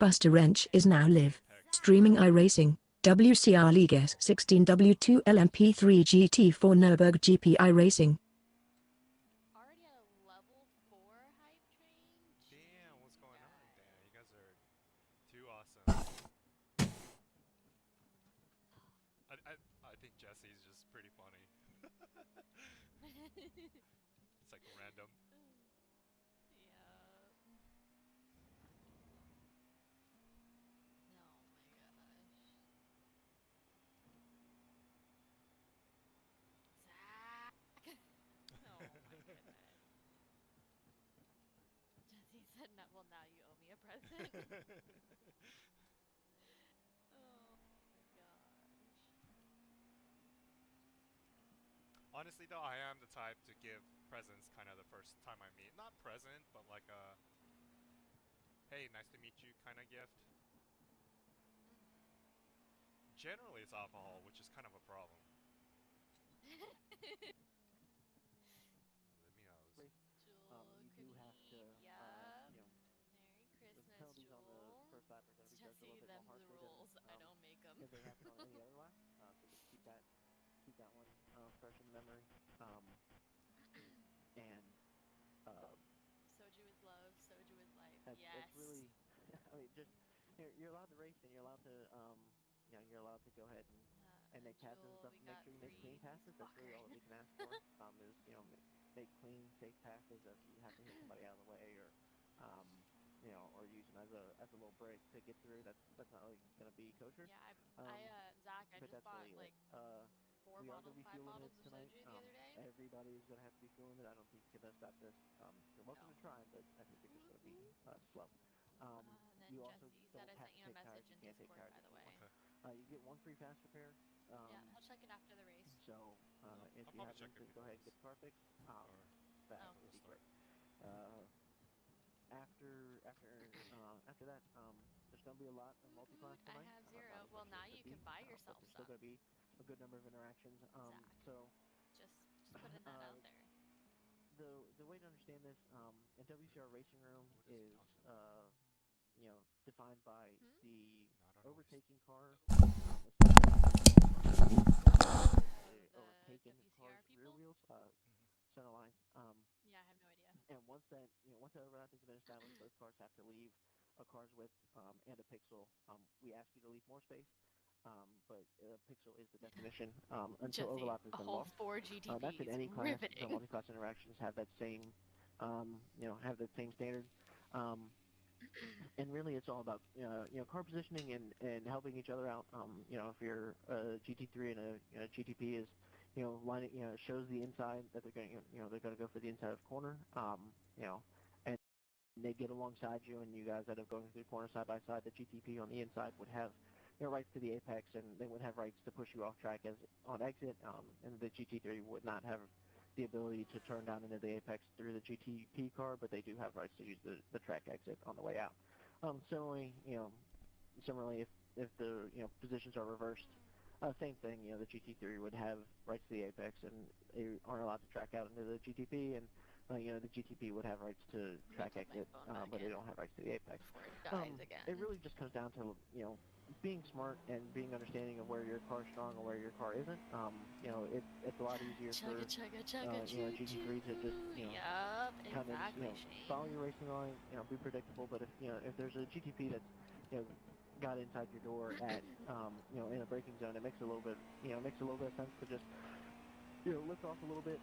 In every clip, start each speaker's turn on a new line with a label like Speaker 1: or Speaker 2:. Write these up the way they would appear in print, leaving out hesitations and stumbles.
Speaker 1: BustaWrench is now live streaming iRacing, WCR League S16W2 LMP3 GT4 Nürburgring GP iRacing.
Speaker 2: Already at a level 4 hype train?
Speaker 3: Damn, what's going on? Damn, you guys are too awesome. I think Jesse's just pretty funny. It's like random.
Speaker 2: Yeah. Oh my gosh. Zach! Oh my goodness. Jesse said, no, well, now you owe me a present. Oh my gosh.
Speaker 3: Honestly though, I am the type to give presents kind of the first time I meet. Not present, but like a, hey, nice to meet you kind of gift. Generally it's alcohol, which is kind of a problem. Let me
Speaker 2: Jewel,
Speaker 4: You do have to,
Speaker 2: yeah.
Speaker 4: you know,
Speaker 2: Merry
Speaker 4: the
Speaker 2: Christmas,
Speaker 4: penalties on the
Speaker 2: Jewel.
Speaker 4: first lap are going to be judged a
Speaker 2: Jesse,
Speaker 4: little bit more
Speaker 2: them's the
Speaker 4: harshly
Speaker 2: rules.
Speaker 4: than
Speaker 2: I don't make them.
Speaker 4: if they happen on any other lap. So just keep that one fresh in the memory. And
Speaker 2: Soju is love. Soju is life.
Speaker 4: that's
Speaker 2: Yes.
Speaker 4: really, I mean, just you're allowed to race and you're allowed to, you're allowed to go ahead and make passes and
Speaker 2: Jewel,
Speaker 4: stuff.
Speaker 2: we
Speaker 4: Make
Speaker 2: got
Speaker 4: sure you make clean
Speaker 2: 3.
Speaker 4: passes. That's really all that we can ask for. Is make clean, safe passes. If you have to hit somebody out of the way or or use them as a little break to get through, that's not really going to be kosher.
Speaker 2: Yeah, Zach, I
Speaker 4: But
Speaker 2: just
Speaker 4: that's
Speaker 2: bought
Speaker 4: really
Speaker 2: like
Speaker 4: it.
Speaker 2: 4
Speaker 4: We are
Speaker 2: bottles,
Speaker 4: going to be
Speaker 2: 5
Speaker 4: fuel
Speaker 2: bottles
Speaker 4: limited
Speaker 2: of
Speaker 4: tonight.
Speaker 2: soju the other day.
Speaker 4: Everybody is going to have to be fuel limited. I don't think you're going to stop this. You're welcome to try, but I think you're just going to be slow.
Speaker 2: And then
Speaker 4: You also
Speaker 2: Jesse
Speaker 4: don't
Speaker 2: said I
Speaker 4: have
Speaker 2: sent
Speaker 4: to
Speaker 2: you a
Speaker 4: take tires.
Speaker 2: message
Speaker 4: You
Speaker 2: in
Speaker 4: can't take
Speaker 2: Discord,
Speaker 4: tires
Speaker 2: by
Speaker 4: if
Speaker 2: the
Speaker 4: you
Speaker 2: way.
Speaker 4: want. You get 1 free fast repair.
Speaker 2: Yeah, I'll check it after the race.
Speaker 4: So if
Speaker 3: I'll
Speaker 4: you
Speaker 3: probably
Speaker 4: happen
Speaker 3: check
Speaker 4: to
Speaker 3: it
Speaker 4: go ahead and
Speaker 3: before
Speaker 4: get the car fixed, that would be great. After that, there's going to be a lot of multi-class
Speaker 2: I
Speaker 4: tonight.
Speaker 2: have
Speaker 4: Not
Speaker 2: 0.
Speaker 4: as
Speaker 2: Well,
Speaker 4: much
Speaker 2: now
Speaker 4: as
Speaker 2: you
Speaker 4: there
Speaker 2: can
Speaker 4: should be,
Speaker 2: buy
Speaker 4: but
Speaker 2: yourself
Speaker 4: there's still
Speaker 2: stuff.
Speaker 4: going to be a good number of interactions.
Speaker 2: Zach.
Speaker 4: So
Speaker 2: Just putting that out there.
Speaker 4: the way to understand this in WCR Racing Room is defined by the overtaking car, overtaken car's rear wheels, center lines.
Speaker 2: Yeah, I have no idea.
Speaker 4: And once that overlap has been established, both cars have to leave a car's width and a pixel. We ask you to leave more space, but a pixel is the definition until
Speaker 2: Jesse,
Speaker 4: overlap has
Speaker 2: a
Speaker 4: been
Speaker 2: whole
Speaker 4: lost.
Speaker 2: 4 GTPs.
Speaker 4: That's in any class.
Speaker 2: Riveting.
Speaker 4: So multi-class interactions have that same, have that same standard. And really, it's all about car positioning and helping each other out. If you're a GT3 and a GTP is lining, shows the inside that they're going they're going to go for the inside of the corner. And they get alongside you, and you guys end up going through the corner side by side. The GTP on the inside would have rights to the apex, and they would have rights to push you off track as on exit. And the GT3 would not have the ability to turn down into the apex through the GTP car, but they do have rights to use the track exit on the way out. Similarly, if the positions are reversed, same thing. The GT3 would have rights to the apex, and they aren't allowed to track out into the GTP, and the GTP would have rights to track exit, but they don't have rights to the apex. It really just comes down to being smart and being understanding of where your car is strong and where your car isn't. It's a lot easier for GT3 to just kind of follow your racing line, be predictable. But if there's a GTP that's got inside your door at in a braking zone, it makes a little bit of sense to just lift off a little bit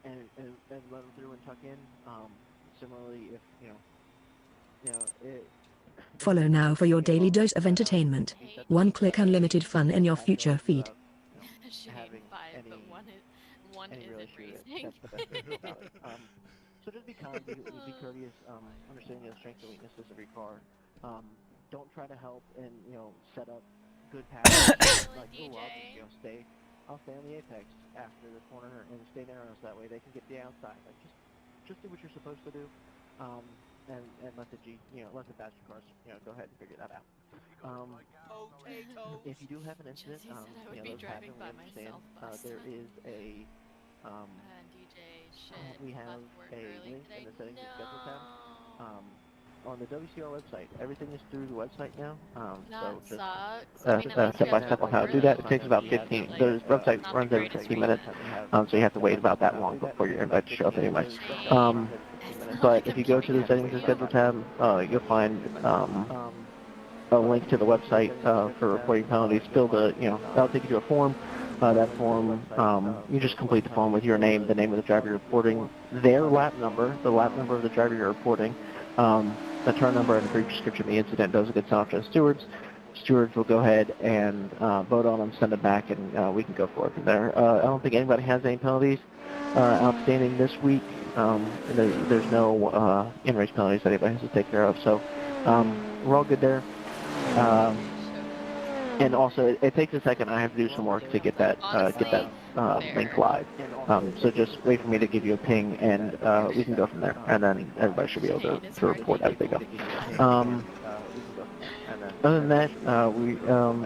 Speaker 4: and let them through and tuck in. Similarly, if
Speaker 1: Follow now for your daily dose of entertainment. One-click unlimited fun in your future feed.
Speaker 4: Having
Speaker 2: 5, but one
Speaker 4: any real
Speaker 2: isn't
Speaker 4: issue,
Speaker 2: racing.
Speaker 4: that's the best thing about it. So just be kind, be courteous, understanding the strengths and weaknesses of your car. Don't try to help and set up good passes. Like, I'll stay on the apex after the corner and stay narrow so that way they can get the outside. Like just do what you're supposed to do, and let the faster cars go ahead and figure that out. If you do have an incident,
Speaker 2: Jesse said I would be driving by myself.
Speaker 4: There is a
Speaker 2: DJ shit.
Speaker 4: we have
Speaker 2: left work
Speaker 4: a
Speaker 2: early
Speaker 4: link
Speaker 2: today.
Speaker 4: in the settings and schedule tab on the WCR website. Everything is through the website now.
Speaker 2: That
Speaker 4: So just
Speaker 2: sucks. I mean, at least
Speaker 4: step
Speaker 2: you
Speaker 4: by
Speaker 2: have
Speaker 4: step
Speaker 2: to
Speaker 4: on how to
Speaker 2: report
Speaker 4: do that. It
Speaker 2: them,
Speaker 4: takes about
Speaker 2: but,
Speaker 4: 15.
Speaker 2: like,
Speaker 4: The website
Speaker 2: not the
Speaker 4: runs every
Speaker 2: greatest
Speaker 4: 15 minutes,
Speaker 2: reason.
Speaker 4: so you have to wait about that long before you're invited to show up anyway.
Speaker 2: Dang. It's not
Speaker 4: But
Speaker 2: like
Speaker 4: if
Speaker 2: I'm
Speaker 4: you go to the
Speaker 2: keeping up
Speaker 4: settings
Speaker 2: with
Speaker 4: and
Speaker 2: you.
Speaker 4: schedule tab, you'll find a link to the website for reporting penalties. Fill the, that'll take you to a form. That form, you just complete the form with your name, the name of the driver you're reporting, their lap number, the lap number of the driver you're reporting, the turn number, and a brief description of the incident. Those will get sent off to the stewards. Stewards will go ahead and vote on them, send them back, and we can go forward from there. I don't think anybody has any penalties outstanding this week. There's no in-race penalties that anybody has to take care of, so we're all good there. And also, it takes a second. I have to do some work to get that
Speaker 2: Honestly,
Speaker 4: link
Speaker 2: fair.
Speaker 4: live. So just wait for me to give you a ping, and we can go from there. And then everybody should be able to report as they go. Other than that,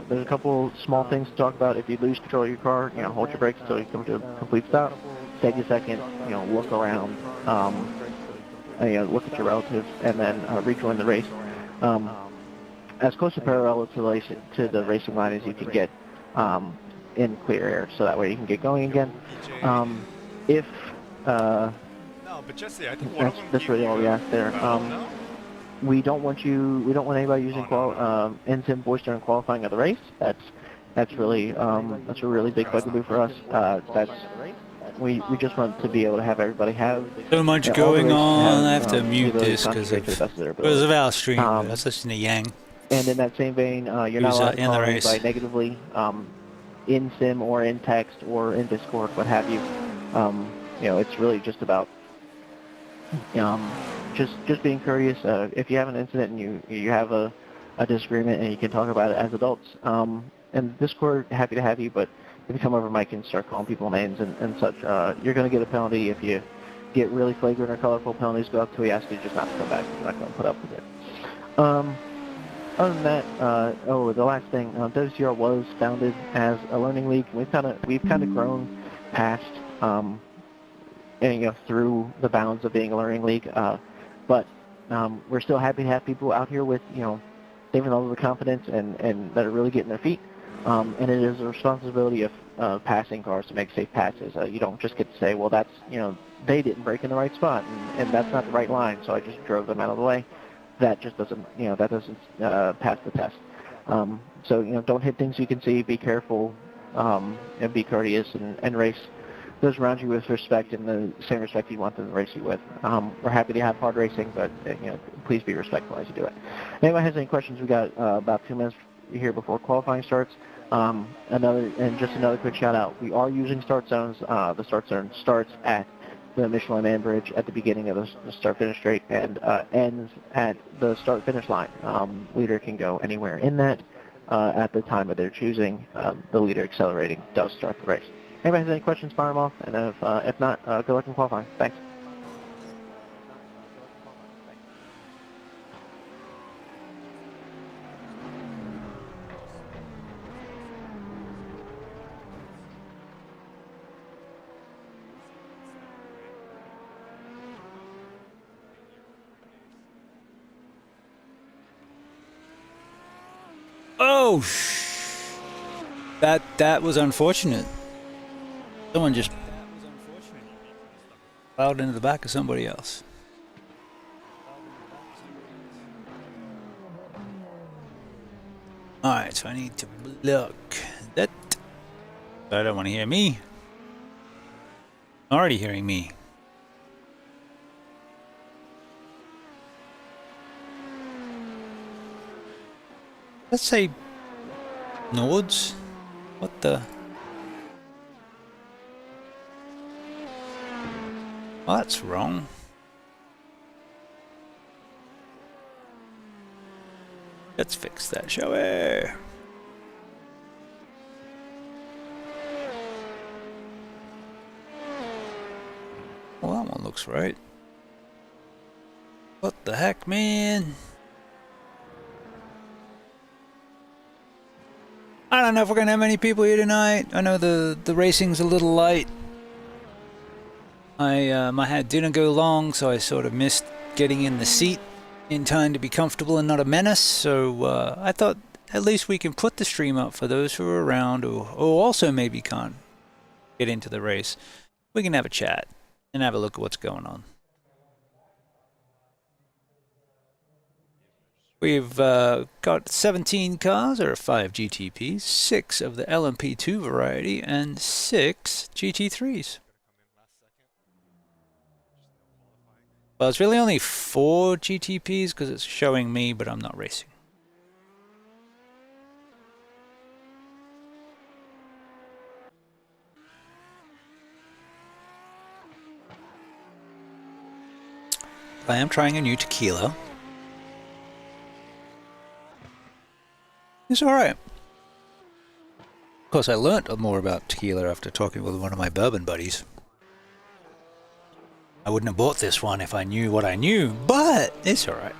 Speaker 4: there's a couple small things to talk about. If you lose control of your car, hold your brakes until you come to a complete stop. Take a second, look around, look at your relatives, and then rejoin the race. As close to parallel to the racing line as you can get in clear air, so that way you can get going again. If
Speaker 3: No, but Jesse, I think one of them
Speaker 4: that's really all we ask there.
Speaker 3: no?
Speaker 4: We don't want anybody using NSIM voice during qualifying of the race. That's really that's a really big bugaboo for us. We just want to be able to have everybody have
Speaker 5: so much
Speaker 4: all the
Speaker 5: going
Speaker 4: races
Speaker 5: on. I have to
Speaker 4: the
Speaker 5: mute
Speaker 4: ability to
Speaker 5: this because
Speaker 4: concentrate to the best of their
Speaker 5: of
Speaker 4: ability.
Speaker 5: our stream. But let's listen to Yang.
Speaker 4: And in that same vein, you're
Speaker 5: Who's,
Speaker 4: not allowed to
Speaker 5: in the
Speaker 4: call
Speaker 5: race.
Speaker 4: anybody negatively in sim or in text or in Discord, what have you. It's really just about just being courteous. If you have an incident and you have a disagreement and you can talk about it as adults. And Discord, happy to have you, but if you come over mic and start calling people names and such, you're going to get a penalty. If you get really flagrant or colorful penalties, go up to we ask you just not to come back. We're not going to put up with it. Other than that, the last thing, WCR was founded as a learning league. We've kind of grown past, through the bounds of being a learning league. But we're still happy to have people out here with, saving all of the confidence and that are really getting their feet. And it is a responsibility of passing cars to make safe passes. You don't just get to say, well, that's, they didn't brake in the right spot, and that's not the right line, so I just drove them out of the way. That just doesn't, pass the test. So, don't hit things you can see. Be careful, and be courteous, and race those around you with respect and the same respect you want them to race you with. We're happy to have hard racing, but please be respectful as you do it. If anyone has any questions, we got about 2 minutes here before qualifying starts. Just another quick shout out. We are using start zones. The start zone starts at the Michelin Man Bridge at the beginning of the start-finish straight and ends at the start-finish line. Leader can go anywhere in that at the time of their choosing. The leader accelerating does start the race. Anybody has any questions, fire them off, and if not, good luck in qualifying. Thanks.
Speaker 5: Oh, that was unfortunate. Someone just plowed into the back of somebody else. Alright, so I need to block that. I don't want to hear me. Already hearing me. Let's say Nords. What the? Oh, that's wrong. Let's fix that, shall we? Well, that one looks right. What the heck, man? I don't know if we're gonna have many people here tonight. I know the racing's a little light. My hat didn't go long, so I sort of missed getting in the seat in time to be comfortable and not a menace. So I thought at least we can put the stream up for those who are around or also maybe can't get into the race. We can have a chat and have a look at what's going on. We've got 17 cars. There are 5 GTPs, 6 of the LMP2 variety, and 6 GT3s. Well, it's really only 4 GTPs because it's showing me, but I'm not racing. I am trying a new tequila. It's alright. Of course, I learnt more about tequila after talking with one of my bourbon buddies. I wouldn't have bought this one if I knew what I knew, but it's alright.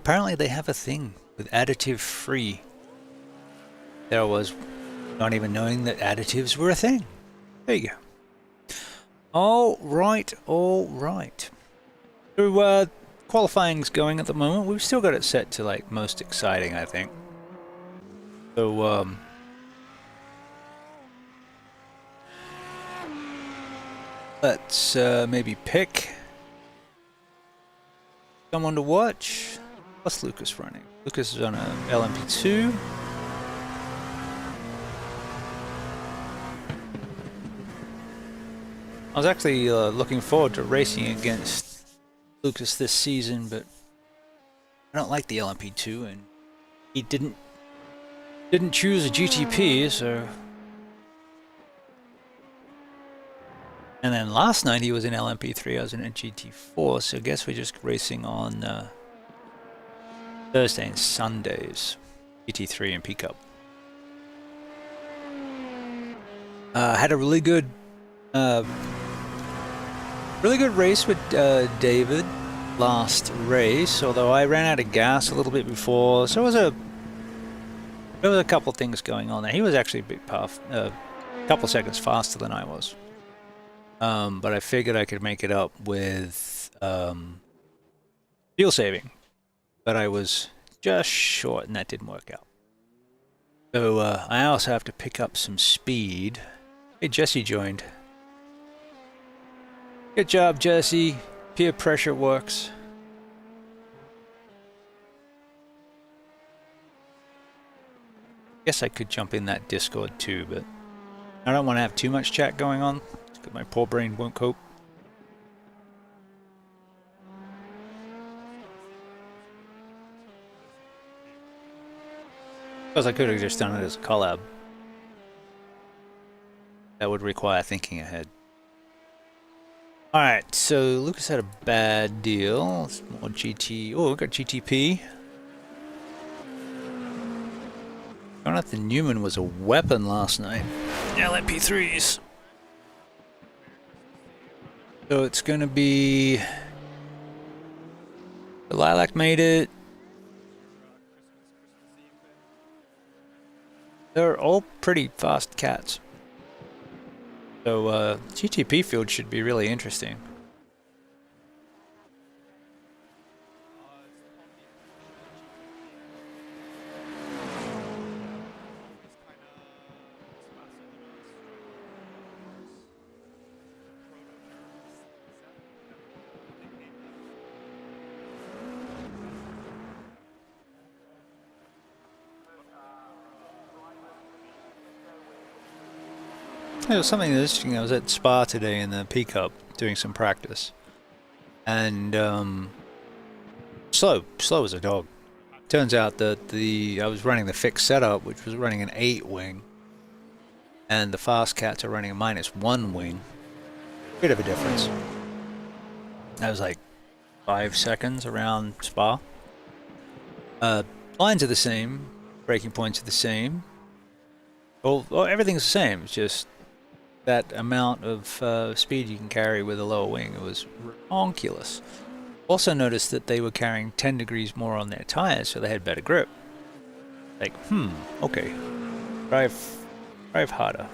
Speaker 5: Apparently they have a thing with additive free. There I was not even knowing that additives were a thing. There you go. Alright, alright. So, qualifying's going at the moment. We've still got it set to like most exciting, I think. So, let's maybe pick someone to watch. What's Lucas running? Lucas is on a LMP2. I was actually looking forward to racing against Lucas this season, but I don't like the LMP2, and he didn't choose a GTP, so. And then last night he was in LMP3, I was in a GT4, so I guess we're just racing on Thursday and Sundays, GT3 and P Cup. Had a really good race with David last race, although I ran out of gas a little bit before, so there was a couple of things going on there. He was actually a couple of seconds faster than I was. But I figured I could make it up with fuel saving. But I was just short, and that didn't work out. So I also have to pick up some speed. Hey, Jesse joined. Good job, Jesse. Peer pressure works. Guess I could jump in that Discord too, but I don't want to have too much chat going on because my poor brain won't cope. Because I could have just done it as a collab. That would require thinking ahead. Alright, so Lucas had a bad deal. It's more GT. Oh, we got GTP. Jonathan Newman was a weapon last night. LMP3s. So it's going to be. The Lilac made it. They're all pretty fast cats. So GTP field should be really interesting. There was something interesting. I was at Spa today in the P Cup doing some practice, and slow as a dog. Turns out that I was running the fixed setup, which was running an 8 wing, and the fast cats are running a -1 wing. Bit of a difference. That was like 5 seconds around Spa. Lines are the same, braking points are the same. Well, everything's the same. It's just that amount of speed you can carry with a lower wing. It was ridiculous. Also noticed that they were carrying 10 degrees more on their tires, so they had better grip. Like, okay. Drive harder.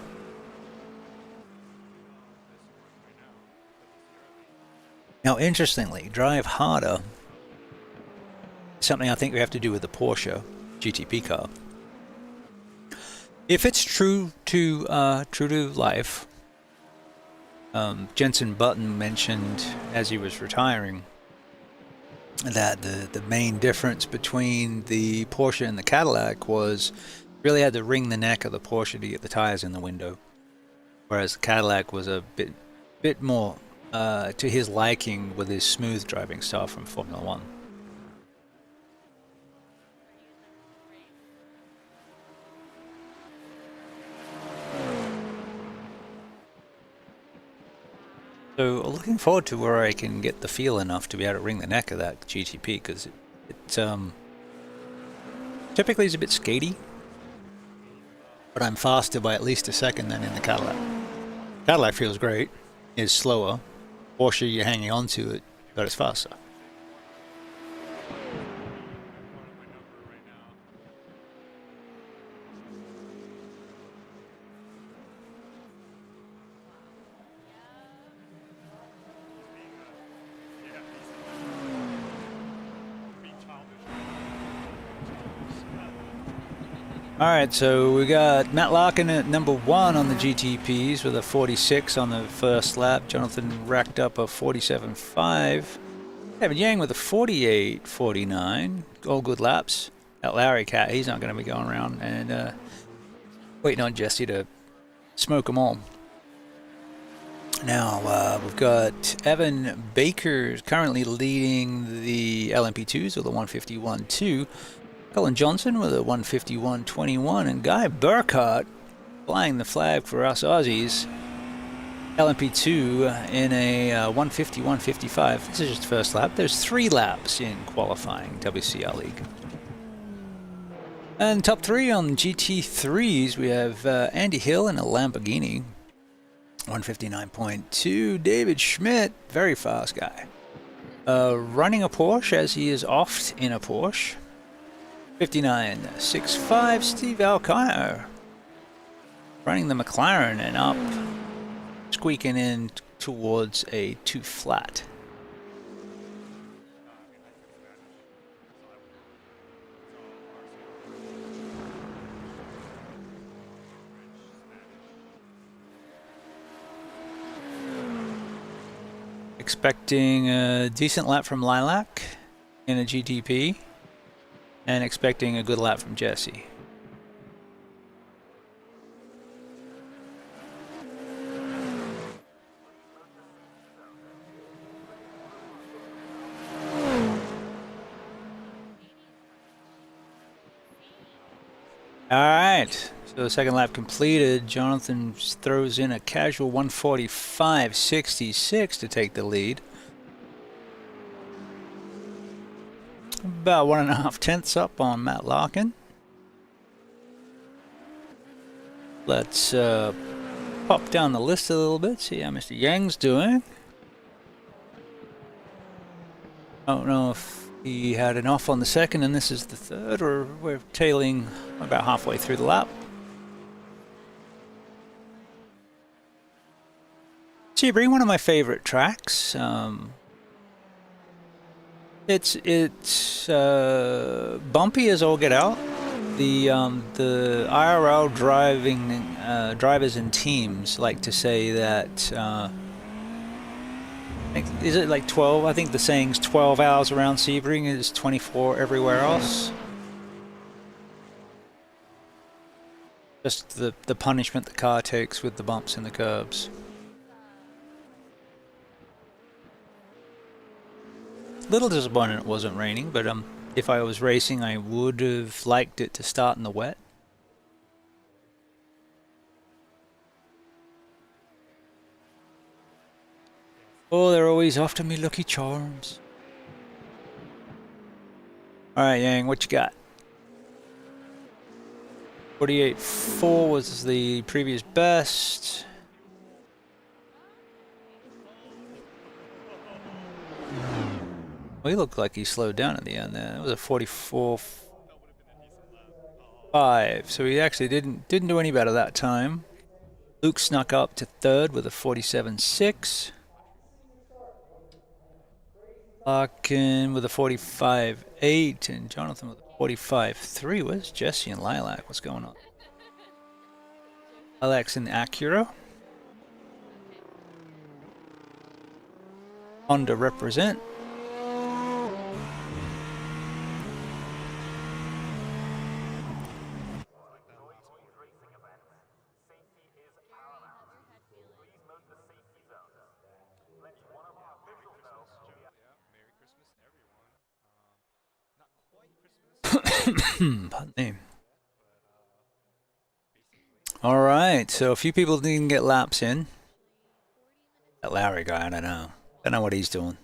Speaker 5: Now, interestingly, drive harder. Something I think we have to do with the Porsche GTP car. If it's true to life, Jensen Button mentioned as he was retiring that the main difference between the Porsche and the Cadillac was really had to wring the neck of the Porsche to get the tires in the window, whereas the Cadillac was a bit more to his liking with his smooth driving style from Formula One. So looking forward to where I can get the feel enough to be able to wring the neck of that GTP, because it typically is a bit skatey, but I'm faster by at least a second than in the Cadillac. Cadillac feels great, is slower. Porsche, you're hanging on to it, but it's faster. Alright, so we got Matt Larkin at number 1 on the GTPs with a 46 on the first lap. Jonathan racked up a 47.5. Evan Yang with a 48.49. All good laps. That Larry cat, he's not going to be going around and waiting on Jesse to smoke them all. Now, we've got Evan Baker currently leading the LMP2s with a 151.2. Colin Johnson with a 151.21, and Guy Burkhardt flying the flag for us Aussies. LMP2 in a 151.55. This is just the first lap. There's 3 laps in qualifying WCR League. And top 3 on GT3s, we have Andy Hill in a Lamborghini, 159.2. David Schmidt, very fast guy. Running a Porsche as he is oft in a Porsche. 59.65. Steve Alcano running the McLaren and up, squeaking in towards a 2 flat. Expecting a decent lap from Lilac in a GTP. And expecting a good lap from Jesse. Alright, so the second lap completed. Jonathan throws in a casual 145.66 to take the lead. About 1.5 tenths up on Matt Larkin. Let's pop down the list a little bit, see how Mr. Yang's doing. I don't know if he had an off on the second and this is the third, or we're tailing about halfway through the lap. Sebring, one of my favorite tracks. It's bumpy as all get out. The IRL drivers and teams like to say that is it like 12? I think the saying's 12 hours around Sebring is 24 everywhere else. Just the punishment the car takes with the bumps and the curbs. Little disappointed it wasn't raining, but if I was racing, I would have liked it to start in the wet. Oh, they're always after me Lucky Charms. Alright, Yang, what you got? 48.4 was the previous best. Well, he looked like he slowed down at the end there. It was a 44.5, so he actually didn't do any better that time. Luke snuck up to third with a 47.6. Larkin with a 45.8 and Jonathan with a 45.3. Where's Jesse and Lilac? What's going on? Lilac's in Acura. Honda represent. Pardon me. All right, so a few people didn't get laps in. That Larry guy, I don't know. Don't know what he's doing.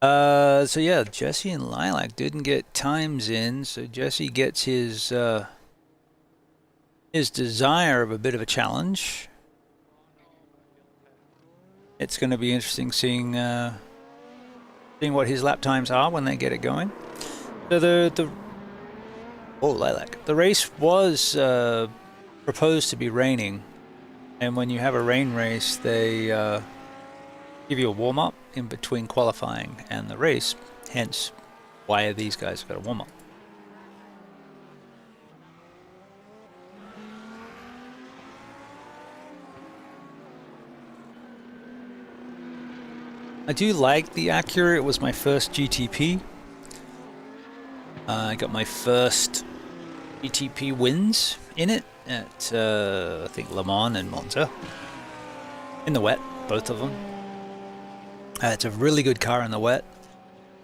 Speaker 5: So yeah, Jesse and Lilac didn't get times in, so Jesse gets his desire of a bit of a challenge. It's going to be interesting seeing what his lap times are when they get it going. So the race was proposed to be raining, and when you have a rain race, they give you a warm-up in between qualifying and the race, hence why these guys got a warm-up. I do like the Acura. It was my first GTP. I got my first GTP wins in it at I think Le Mans and Monza. In the wet, both of them. It's a really good car in the wet.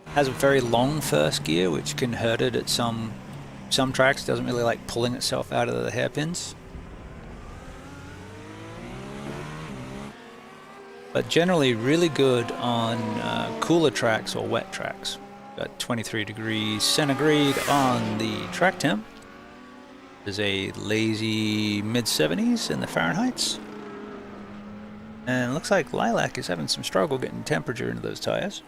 Speaker 5: Has a very long first gear, which can hurt it at some tracks. Doesn't really like pulling itself out of the hairpins. But generally really good on cooler tracks or wet tracks. Got 23 degrees centigrade on the track temp. There's a lazy mid-70s in the Fahrenheits. And it looks like Lilac is having some struggle getting temperature into those tires.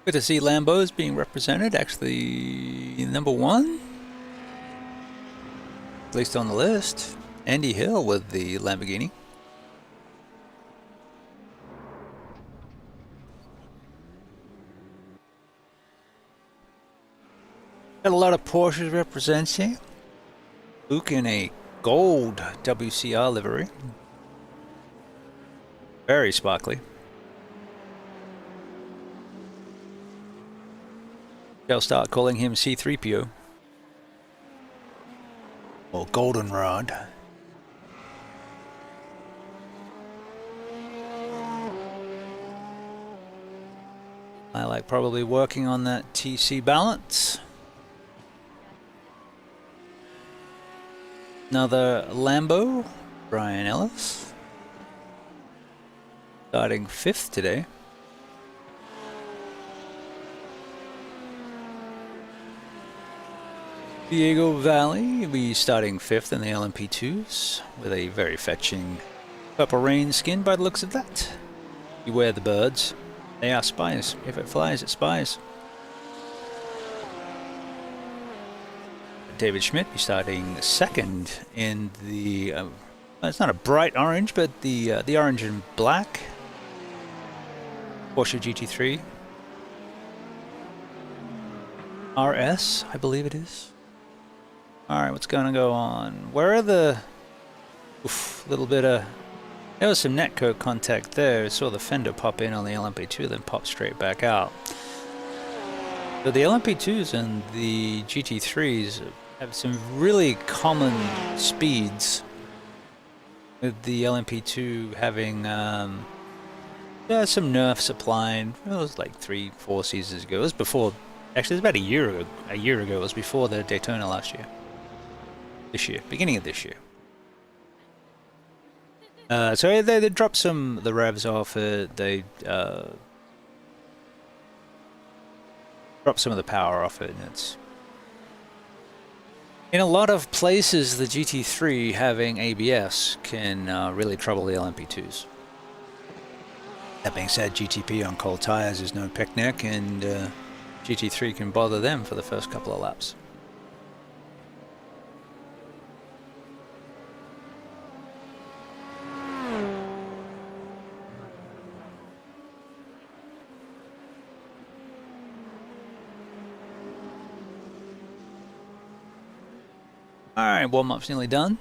Speaker 5: Good to see Lambos being represented, actually number one, at least on the list. Andy Hill with the Lamborghini. Got a lot of Porsches representing. Luke in a gold WCR livery. Very sparkly. They'll start calling him C-3PO. Or Goldenrod. I like probably working on that TC balance. Another Lambo, Brian Ellis. Starting 5th today. Diego Valley will be starting 5th in the LMP2s with a very fetching purple rain skin by the looks of that. Beware the birds. They are spies. If it flies, it spies. David Schmidt be starting 2nd in the it's not a bright orange, but the orange and black Porsche GT3 RS, I believe it is. All right, what's gonna go on? Where are the little bit of there was some netcode contact there. I saw the fender pop in on the LMP2, then pop straight back out. So the LMP2s and the GT3s have some really common speeds, with the LMP2 having some nerfs applied. It was like 3-4 seasons ago. It was before, actually it was about a year ago. A year ago, it was before the Daytona last year. This year, beginning of this year. So they dropped some of the revs off it. They dropped some of the power off it, and it's in a lot of places the GT3 having ABS can really trouble the LMP2s. That being said, GTP on cold tires is no picnic, and GT3 can bother them for the first couple of laps. Alright, warm-up's nearly done.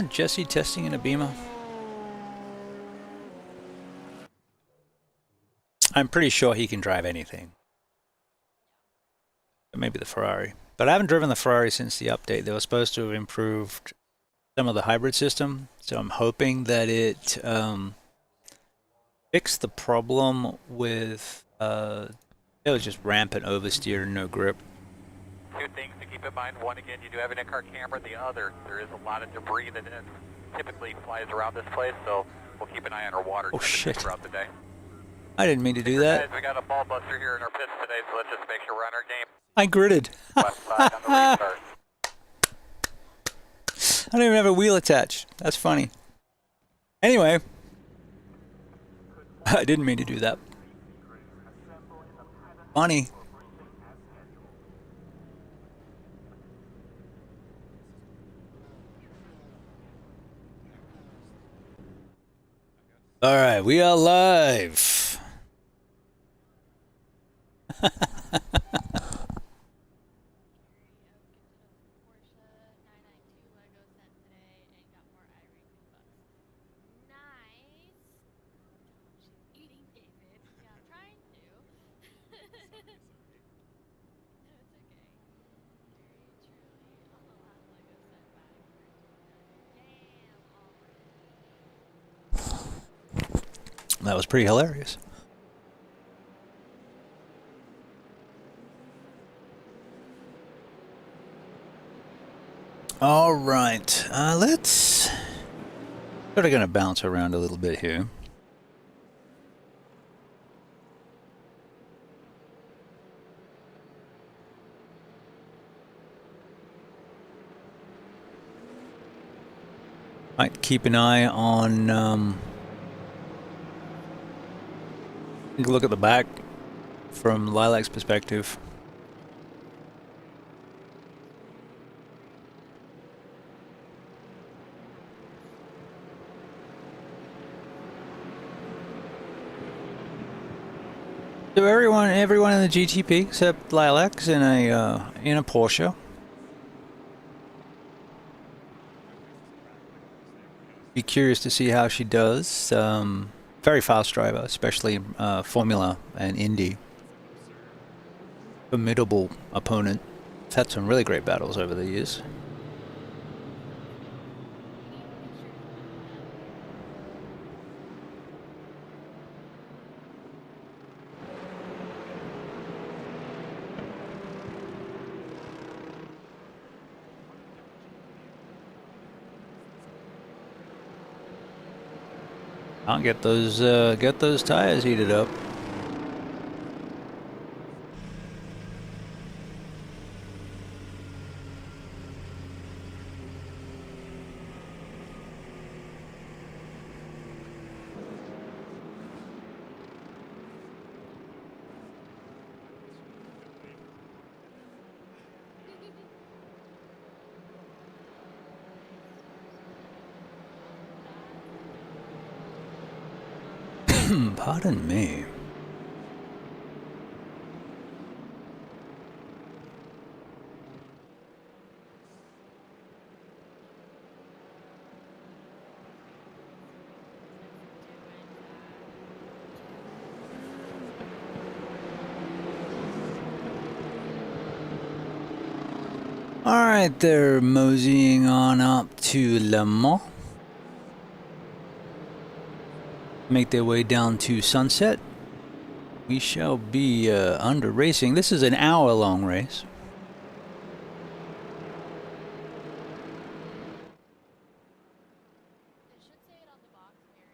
Speaker 5: Jesse testing in a Beamer. I'm pretty sure he can drive anything. Maybe the Ferrari. But I haven't driven the Ferrari since the update. They were supposed to have improved some of the hybrid system, so I'm hoping that it fixed the problem with it was just rampant oversteer and no grip.
Speaker 6: Two things to keep in mind. One, again, you do have an in-car camera. The other, there is a lot of debris that typically flies around this place, so we'll keep an eye on our water throughout the day.
Speaker 5: I didn't mean to do that.
Speaker 6: Guys, we got a ball buster here in our pits today, so let's just make sure we're on our game.
Speaker 5: I gridded.
Speaker 6: Left side on the restart.
Speaker 5: I don't even have a wheel attached. That's funny. Anyway, I didn't mean to do that. Funny. All right, we are live. That was pretty hilarious. All right, let's sort of gonna bounce around a little bit here. Might keep an eye on take a look at the back from Lilac's perspective. So everyone in the GTP except Lilac's in a Porsche. Be curious to see how she does. Very fast driver, especially Formula and Indy. Formidable opponent. I've had some really great battles over the years. I'll get those tires heated up. Pardon me. All right, they're moseying on up to Le Mans. Make their way down to Sunset. We shall be under racing. This is an hour-long race.
Speaker 2: It should say it on the box, Mary.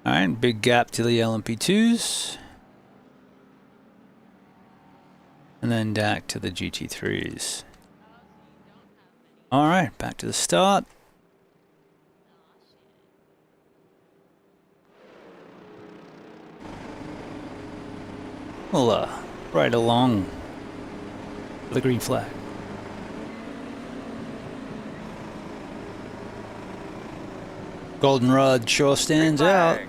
Speaker 5: Alright, big gap to the LMP2s. And then back to the GT3s. Alright, back to the start. We'll ride along the green flag. Goldenrod sure stands out.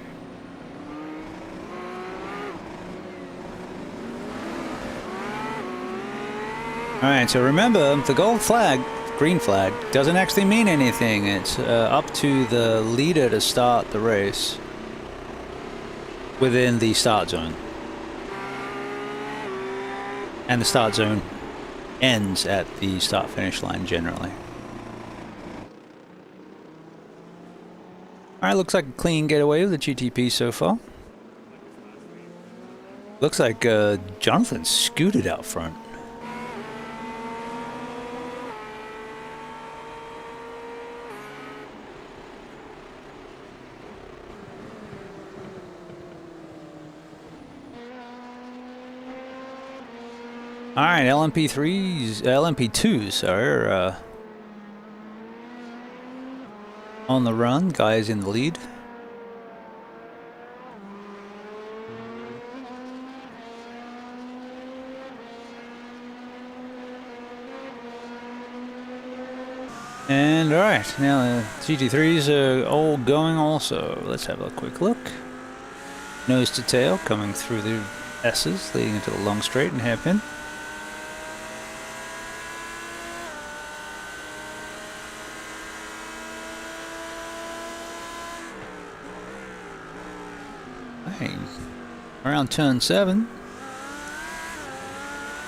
Speaker 5: Alright, so remember, the gold flag, green flag, doesn't actually mean anything. It's up to the leader to start the race within the start zone. And the start zone ends at the start-finish line generally. Alright, looks like a clean getaway with the GTP so far. Looks like Jonathan scooted out front. Alright, LMP2s are on the run, guys in the lead. And alright, now the GT3s are all going also. Let's have a quick look. Nose to tail coming through the S's, leading into the long straight and hairpin. Around turn 7,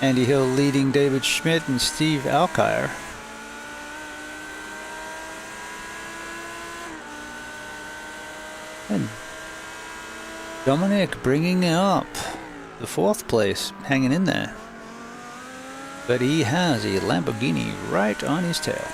Speaker 5: Andy Hill leading David Schmidt and Steve Alkire. And Dominic bringing up the 4th place, hanging in there. But he has a Lamborghini right on his tail.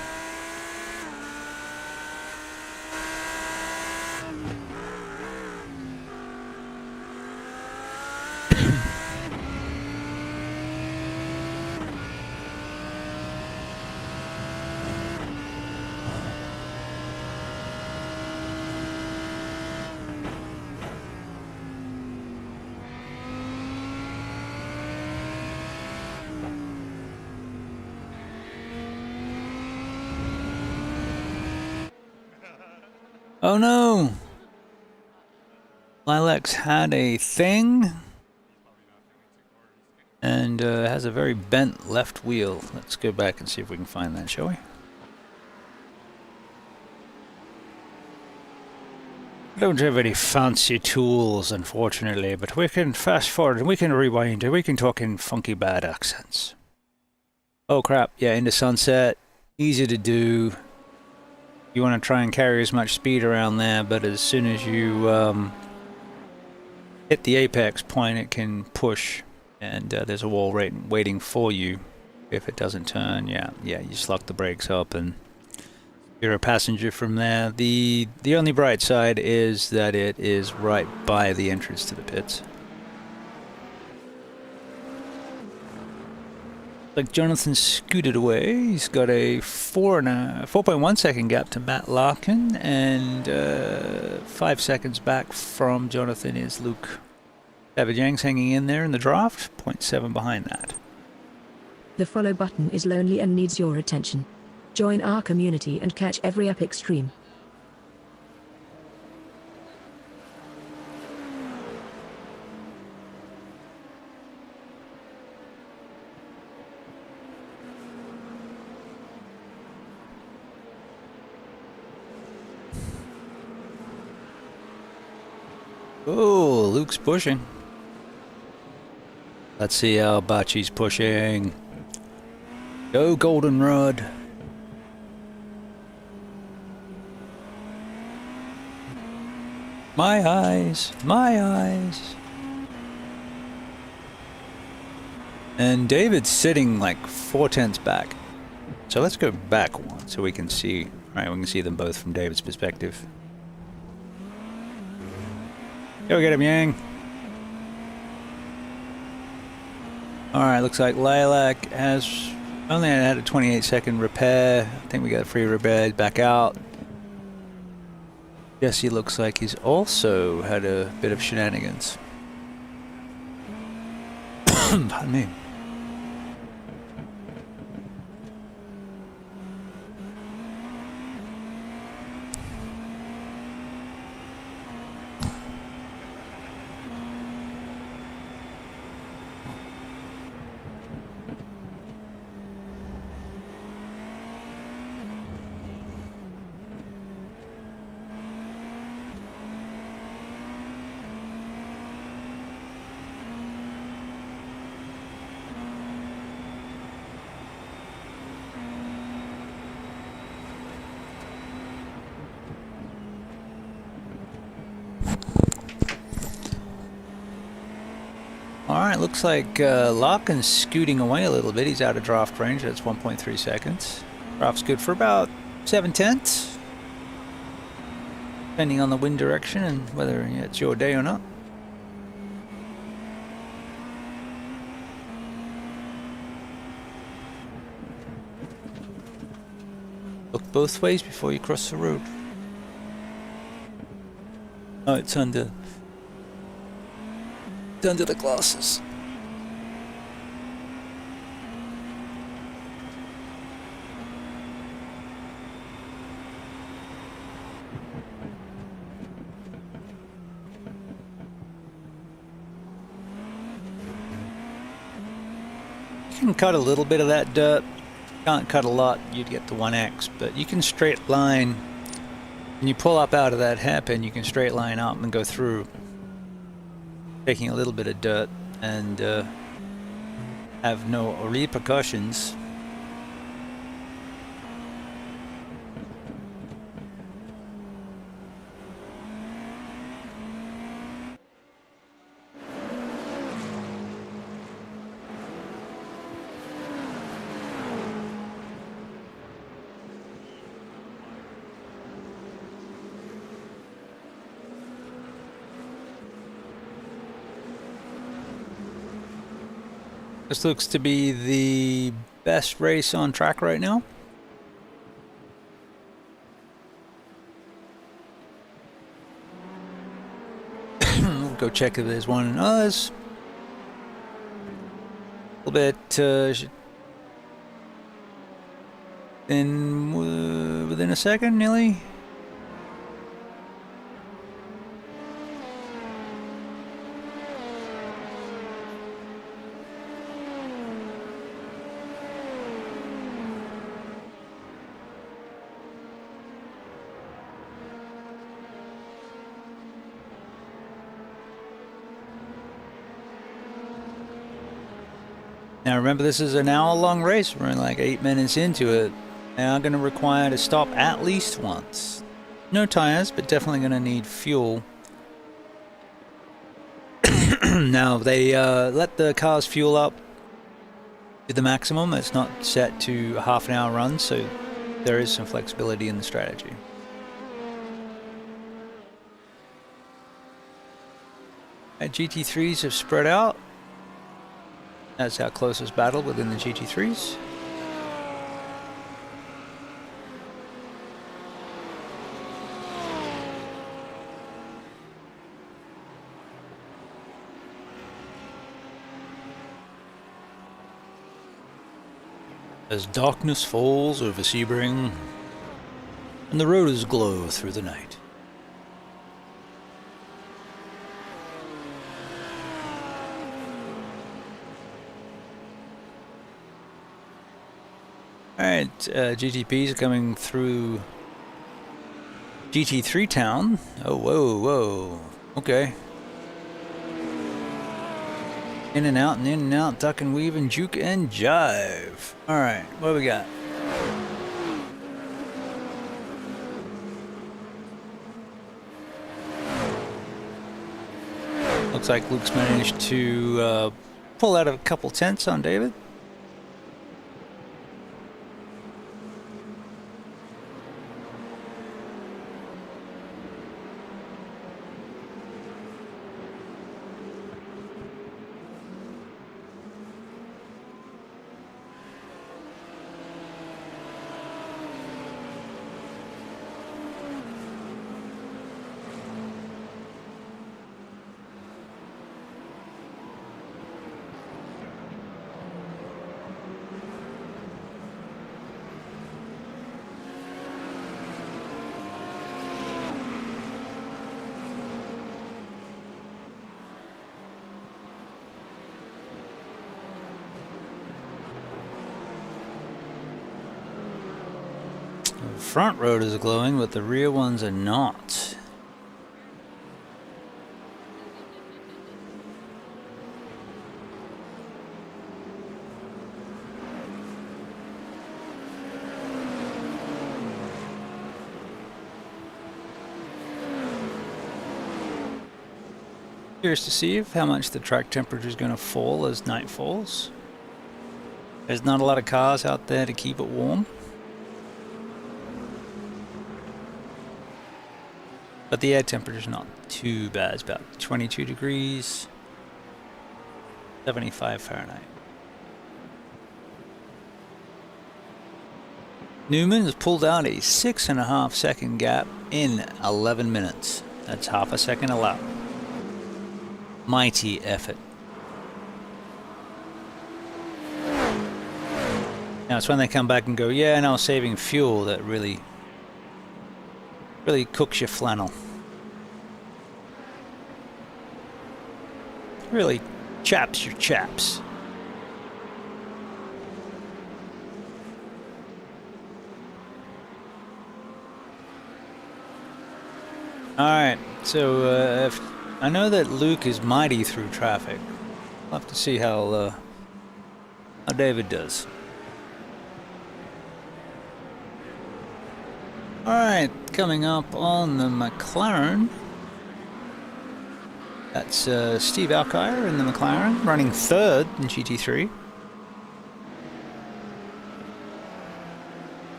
Speaker 5: Oh no! Lilacs had a thing and has a very bent left wheel. Let's go back and see if we can find that, shall we? I don't have any fancy tools, unfortunately, but we can fast forward and we can rewind and we can talk in funky bad accents. Oh crap, yeah, into sunset, easy to do. You want to try and carry as much speed around there, but as soon as you hit the apex point, it can push, and there's a wall waiting for you if it doesn't turn. Yeah, you just lock the brakes up, and you're a passenger from there. The only bright side is that it is right by the entrance to the pits. Like Jonathan scooted away. He's got a 4.1 second gap to Matt Larkin, and 5 seconds back from Jonathan is Luke Savage hanging in there in the draft, 0.7 behind that.
Speaker 1: The follow button is lonely and needs your attention. Join our community and catch every epic stream.
Speaker 5: Oh, Luke's pushing. Let's see how Bachi's pushing. Go Goldenrod. My eyes, my eyes. And David's sitting like 4/10 back. So let's go back one so we can see. Alright, we can see them both from David's perspective. Go get him, Yang. Alright, looks like Lilac has only had a 28-second repair. I think we got free repair back out. Jesse looks like he's also had a bit of shenanigans. Pardon me. Alright, looks like Larkin's scooting away a little bit. He's out of draft range. That's 1.3 seconds. Draft's good for about 7/10. Depending on the wind direction and whether it's your day or not. Look both ways before you cross the road. Oh, it's under the glasses. You can cut a little bit of that dirt. Can't cut a lot, you'd get the 1x, but you can straight line. When you pull up out of that hairpin, you can straight line up and go through, taking a little bit of dirt and have no repercussions. This looks to be the best race on track right now. We'll go check if there's one in us. A little bit within a second, nearly. Now remember, this is an hour-long race. We're like 8 minutes into it. Now I'm going to require to stop at least once. No tires, but definitely going to need fuel. Now they let the cars fuel up to the maximum. It's not set to a half an hour run, so there is some flexibility in the strategy. GT3s have spread out. That's our closest battle within the GT3s. As darkness falls over Sebring, and the rotors glow through the night. Alright, GTPs are coming through GT3 town. Oh, whoa, whoa. Okay. In and out, duck and weave and juke and jive. Alright, what do we got? Looks like Luke's managed to pull out a couple tenths on David. front rotors are glowing, but the rear ones are not. Curious to see how much the track temperature is going to fall as night falls. There's not a lot of cars out there to keep it warm. But the air temperature is not too bad. It's about 22 degrees, 75 Fahrenheit. Newman has pulled out a 6.5 second gap in 11 minutes. That's half a second a lap. Mighty effort. Now it's when they come back and go, yeah, no, saving fuel, that really cooks your flannel. Really chaps your chaps. Alright, so I know that Luke is mighty through traffic. We'll have to see how David does. Alright, coming up on the McLaren. That's Steve Alkire in the McLaren, running third in GT3.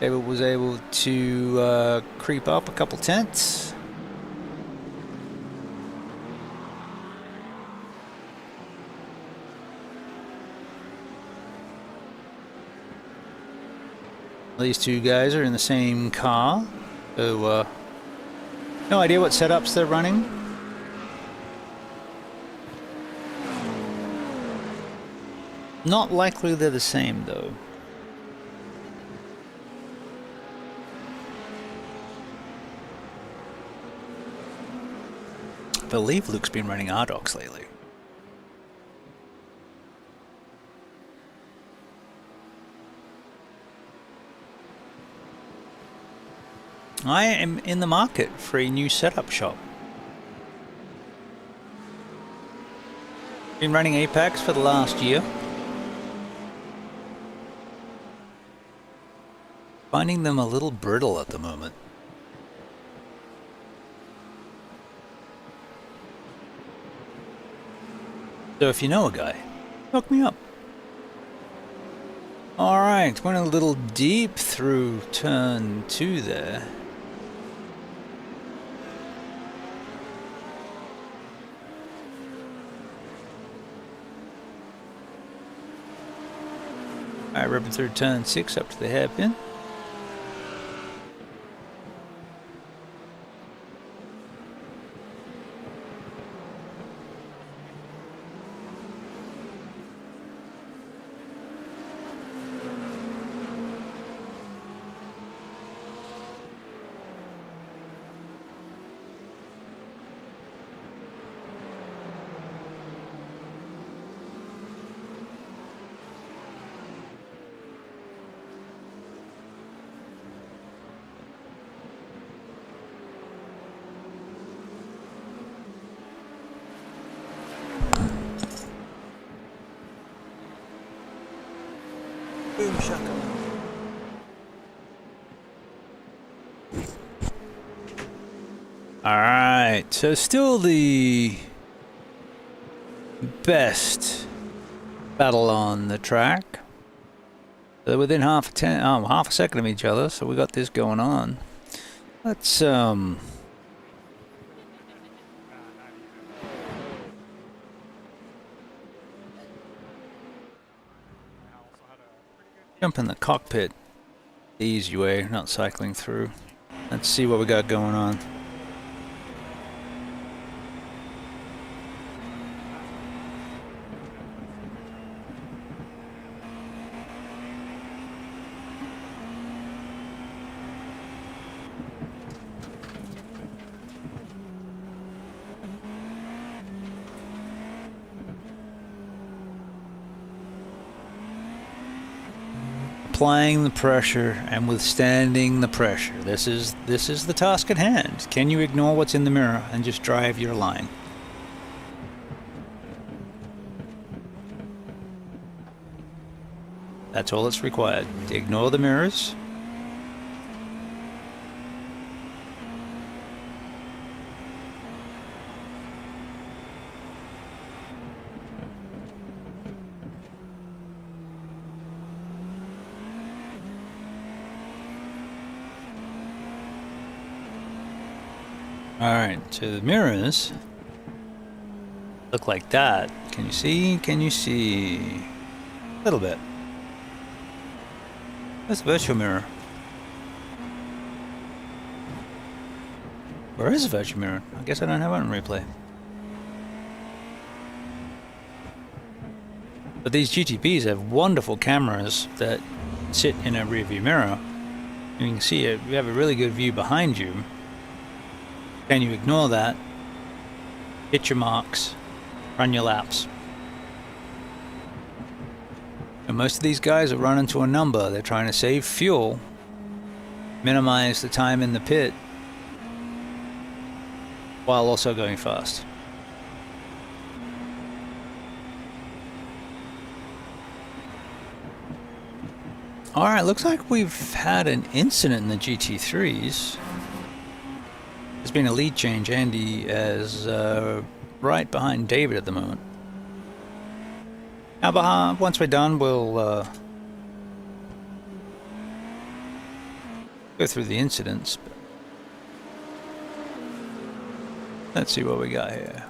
Speaker 5: David was able to creep up a couple tenths. These two guys are in the same car, so no idea what setups they're running. Not likely they're the same though. I believe Luke's been running RDocs lately. I am in the market for a new setup shop. Been running Apex for the last year. Finding them a little brittle at the moment. So if you know a guy, hook me up. Alright, went a little deep through turn 2 there. Alright, ripping through turn 6 up to the hairpin. Boom shaka. Alright, so still the best battle on the track. They're within half a second of each other, so we got this going on. Let's jump in the cockpit the easy way, not cycling through. Let's see what we got going on. applying the pressure and withstanding the pressure. This is the task at hand. Can you ignore what's in the mirror and just drive your line? That's all that's required. Ignore the mirrors. Alright, so the mirrors look like that. Can you see? Can you see? A little bit. That's the virtual mirror. Where is the virtual mirror? I guess I don't have it on replay. But these GTPs have wonderful cameras that sit in a rear view mirror. You can see it. You have a really good view behind you. Can you ignore that? Hit your marks. Run your laps. And most of these guys are running to a number. They're trying to save fuel, minimize the time in the pit, while also going fast. Alright, looks like we've had an incident in the GT3s. There's been a lead change. Andy is right behind David at the moment. Now, once we're done, we'll go through the incidents. Let's see what we got here.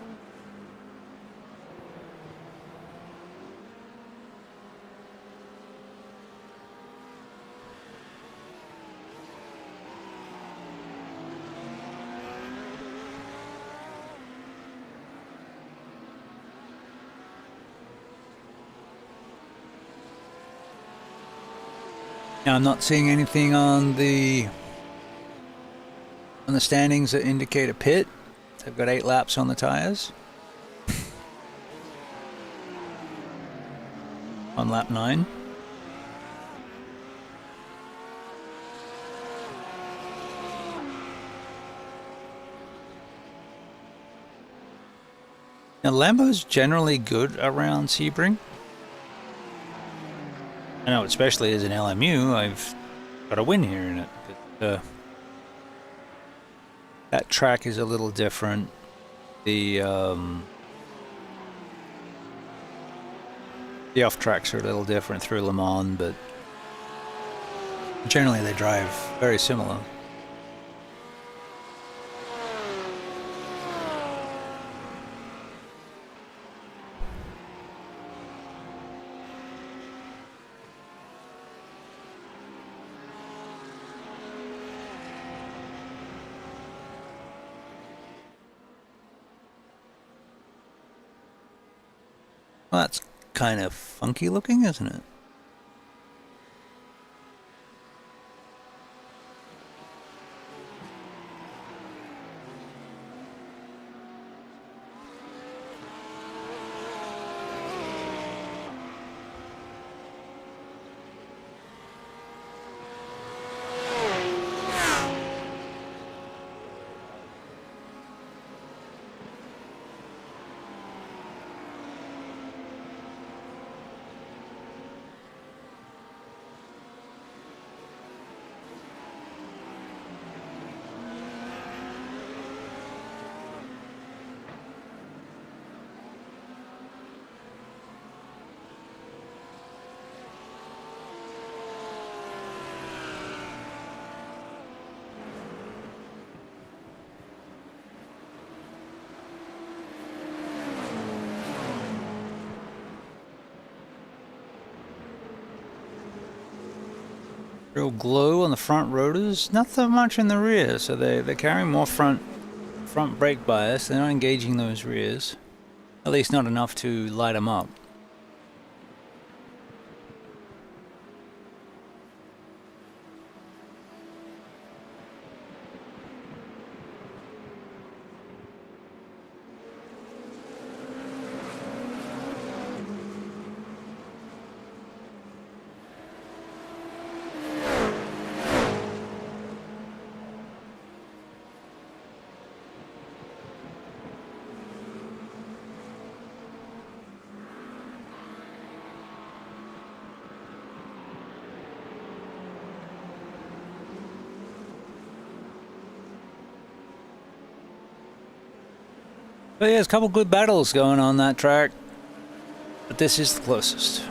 Speaker 5: Now, I'm not seeing anything on the standings that indicate a pit. They've got 8 laps on the tires. On lap 9. Now, Lambo's generally good around Sebring. I know, especially as an LMU, I've got a win here in it. But, that track is a little different. The off tracks are a little different through Le Mans, but generally they drive very similar. Well, that's kind of funky looking, isn't it? Real glow on the front rotors, not so much in the rear, so they're carrying more front brake bias. They're not engaging those rears, at least not enough to light them up. But yeah, there's a couple good battles going on that track. But this is the closest.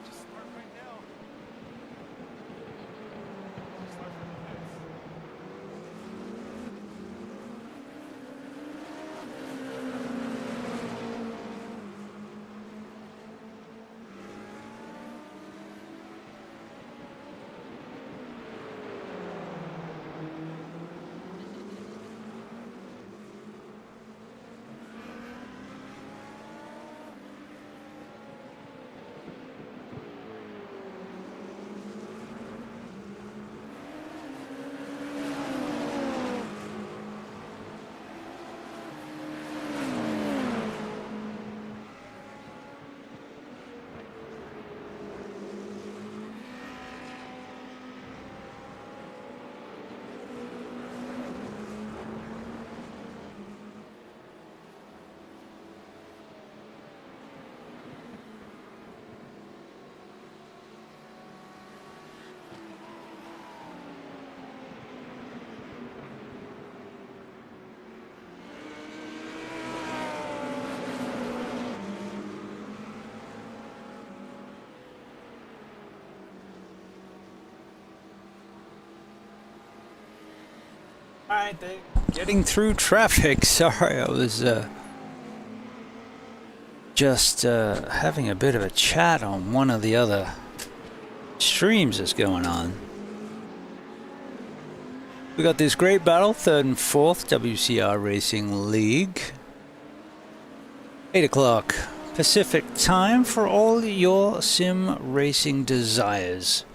Speaker 3: Just start right now. Just start from the pits.
Speaker 5: Alright, getting through traffic. Sorry, I was just having a bit of a chat on one of the other streams that's going on. We got this great battle, 3rd and 4th WCR Racing League. 8 o'clock Pacific time for all your sim racing desires.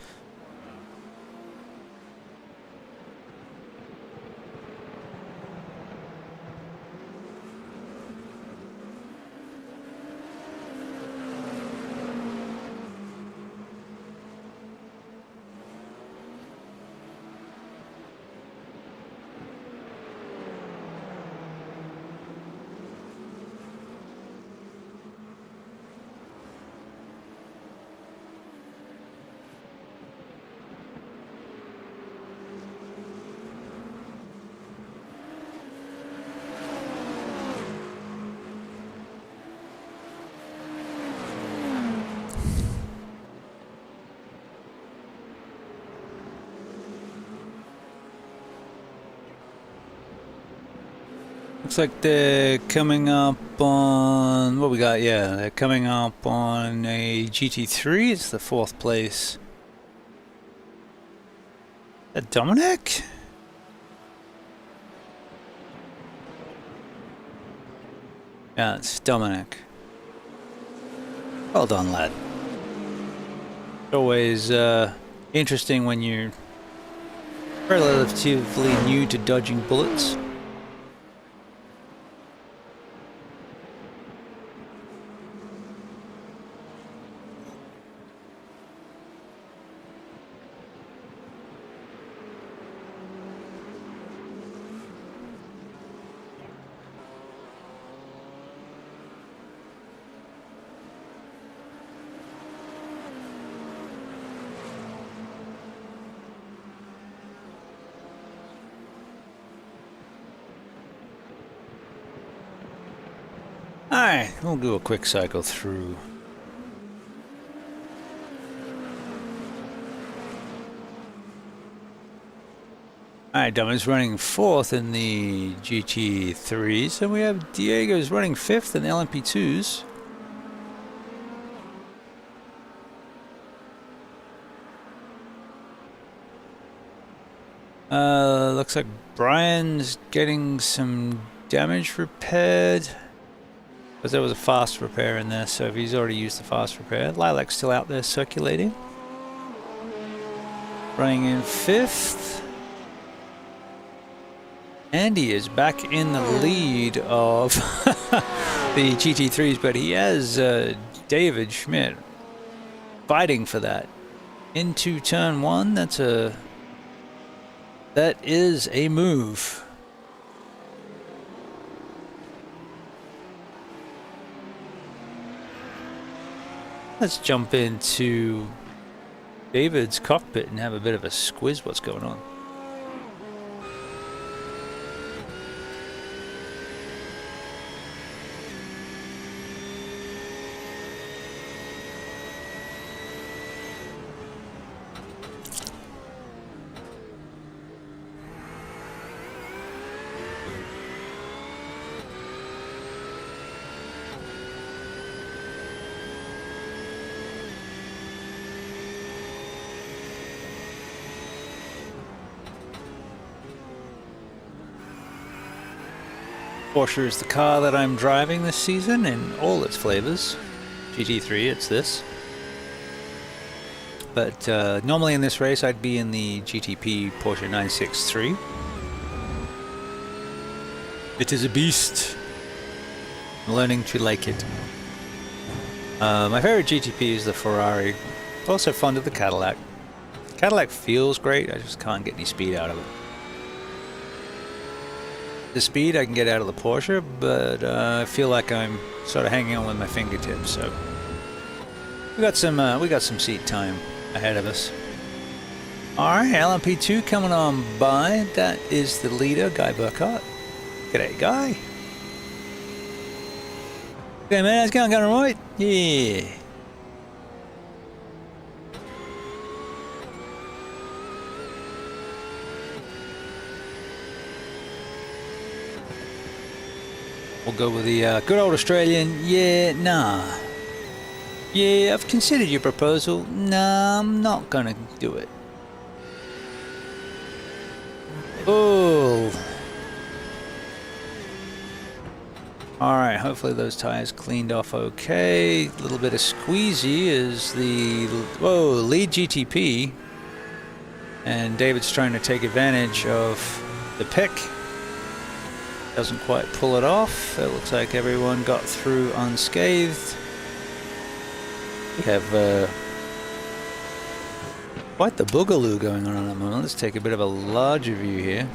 Speaker 5: Looks like they're coming up on, what we got, yeah, they're coming up on a GT3, it's the 4th place. Is that Dominic? Yeah, it's Dominic. Well done, lad. Always interesting when you're relatively new to dodging bullets. Alright, we'll do a quick cycle through. Alright, Dom running 4th in the GT3s, and we have Diego's running 5th in the LMP2s. Looks like Brian's getting some damage repaired. Because there was a fast repair in there, so if he's already used the fast repair. Lilac's still out there circulating. Running in 5th. Andy is back in the lead of the GT3s, but he has David Schmidt fighting for that. Into turn 1, that is a move. Let's jump into David's cockpit and have a bit of a squiz what's going on. Porsche is the car that I'm driving this season in all its flavors. GT3, it's this. But normally in this race I'd be in the GTP Porsche 963. It is a beast. I'm learning to like it. My favorite GTP is the Ferrari. Also fond of the Cadillac. Cadillac feels great, I just can't get any speed out of it. The speed I can get out of the Porsche, but I feel like I'm sort of hanging on with my fingertips. So we got some seat time ahead of us. All right, LMP2 coming on by. That is the leader, Guy Burkhardt. G'day, Guy. Okay, man, how's it going? Going all right? Yeah. We'll go with the good old Australian, yeah, nah. Yeah, I've considered your proposal. Nah, I'm not gonna do it. Oh. Alright, hopefully those tires cleaned off okay. A little bit of squeezy is the, whoa, lead GTP. And David's trying to take advantage of the pick. Doesn't quite pull it off. It looks like everyone got through unscathed. We have quite the boogaloo going on at the moment. Let's take a bit of a larger view here.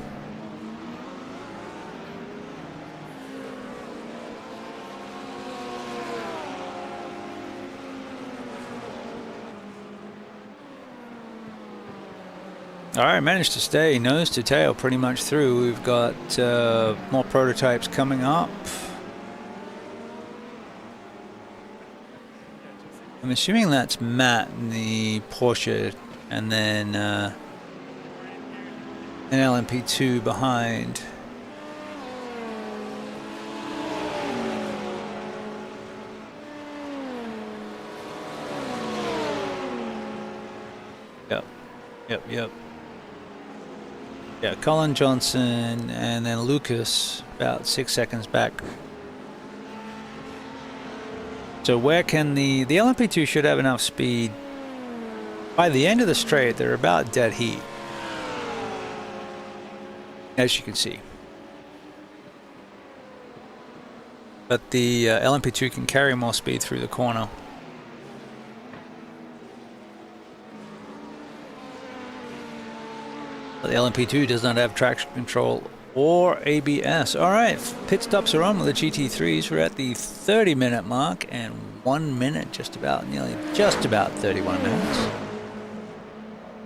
Speaker 5: Alright, managed to stay nose to tail pretty much through. We've got more prototypes coming up. I'm assuming that's Matt in the Porsche and then an LMP2 behind. Yep. Yeah, Colin Johnson and then Lucas about 6 seconds back. So where can the LMP2 should have enough speed By the end of the straight, they're about dead heat, as you can see. But the LMP2 can carry more speed through the corner. But the LMP2 does not have traction control or ABS. Alright, pit stops are on with the GT3s. We're at the 30-minute mark and 1 minute, just about 31 minutes.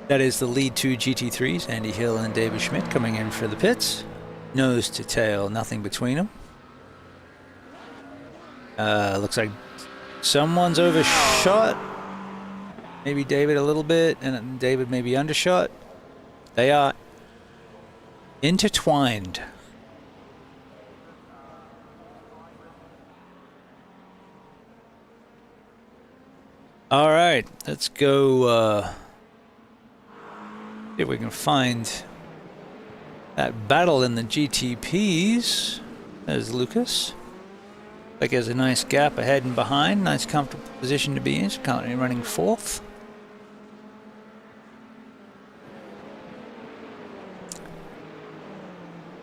Speaker 5: That is the lead two GT3s, Andy Hill and David Schmidt, coming in for the pits. Nose to tail, nothing between them. Looks like someone's overshot. Maybe David a little bit, and David maybe undershot. They are intertwined. All right, let's go see if we can find that battle in the GTPs. There's Lucas. Like there's a nice gap ahead and behind. Nice comfortable position to be in. Currently running fourth.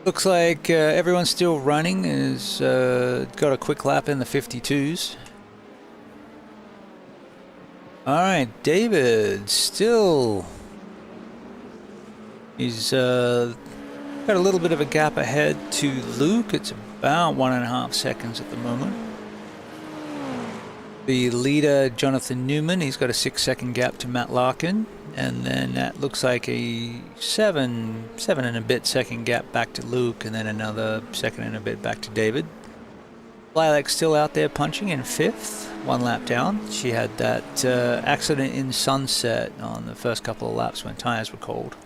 Speaker 5: Looks like everyone's still running. Is got a quick lap in the 52s. Alright, David still... He's got a little bit of a gap ahead to Luke. It's about 1.5 seconds at the moment. The leader, Jonathan Newman, he's got a 6-second gap to Matt Larkin. And then that looks like a 7 and a bit second gap back to Luke, and then another 2 and a bit back to David. Lilac's still out there punching in 5th, 1 lap down. She had that accident in Sunset on the first couple of laps when tires were cold.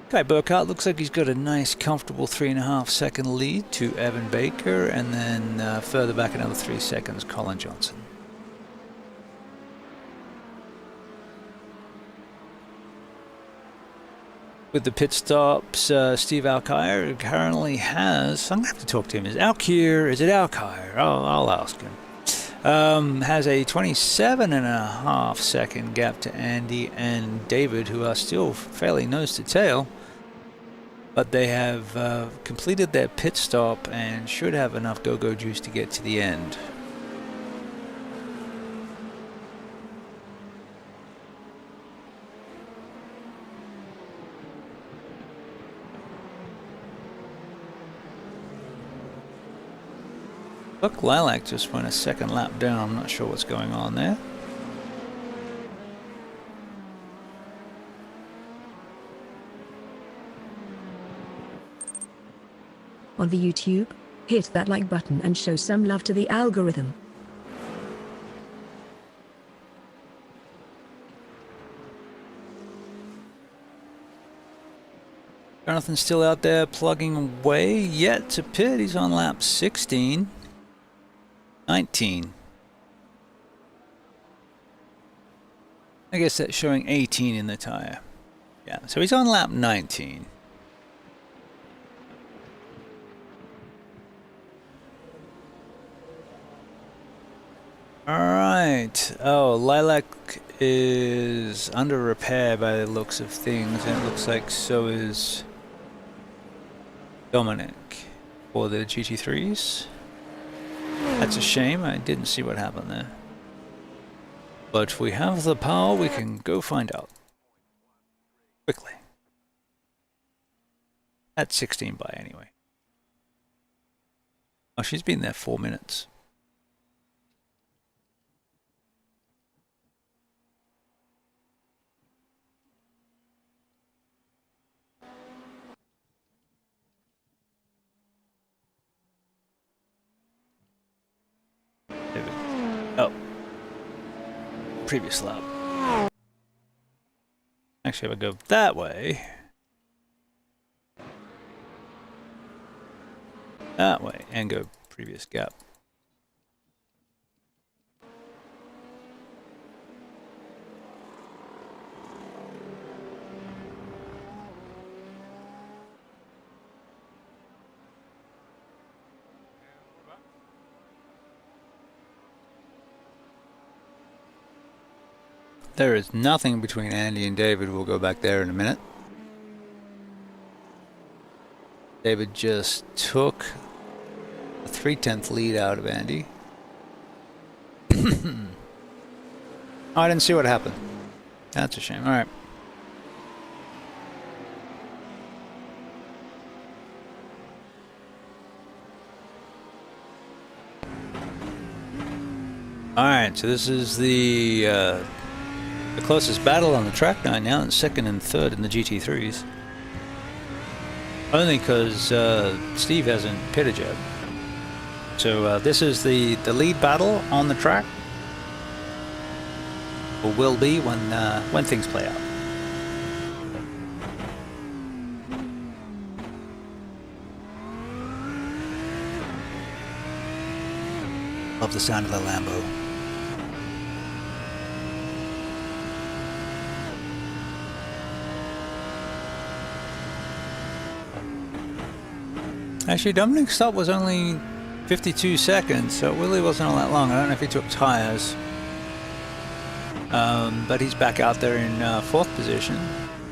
Speaker 5: Guy Burkhardt looks like he's got a nice comfortable 3.5 second lead to Evan Baker, and then further back another 3 seconds, Colin Johnson. With the pit stops, Steve Alkire currently has... I'm going to have to talk to him. Is it Alkire? Oh, I'll ask him. Has a 27.5 second gap to Andy and David, who are still fairly nose to tail. But they have completed their pit stop and should have enough go-go juice to get to the end. Look, Lilac just went a 2nd lap down. I'm not sure what's going on there.
Speaker 1: On the YouTube, hit that like button and show some love to the algorithm.
Speaker 5: Jonathan's still out there plugging away, yet to pit. He's on lap 16. 19. I guess that's showing 18 in the tire. Yeah, so he's on lap 19. Alright. Oh, Lilac is under repair by the looks of things, and it looks like so is Dominic for the GT3s. That's a shame. I didn't see what happened there. But we have the power. We can go find out. Quickly. At 16 by anyway. Oh, she's been there 4 minutes. Oh. Previous lap. Actually, if I go that way. That way. And go previous gap. There is nothing between Andy and David. We'll go back there in a minute. David just took a 3/10 lead out of Andy. Oh, I didn't see what happened. That's a shame. All right. All right, so this is the closest battle on the track now, and second and third in the GT3s. Only because Steve hasn't pitted yet. So this is the lead battle on the track, or will be when things play out. Love the sound of the Lambo. Actually, Dominic's stop was only 52 seconds, so it really wasn't all that long. I don't know if he took tires. But he's back out there in 4th position.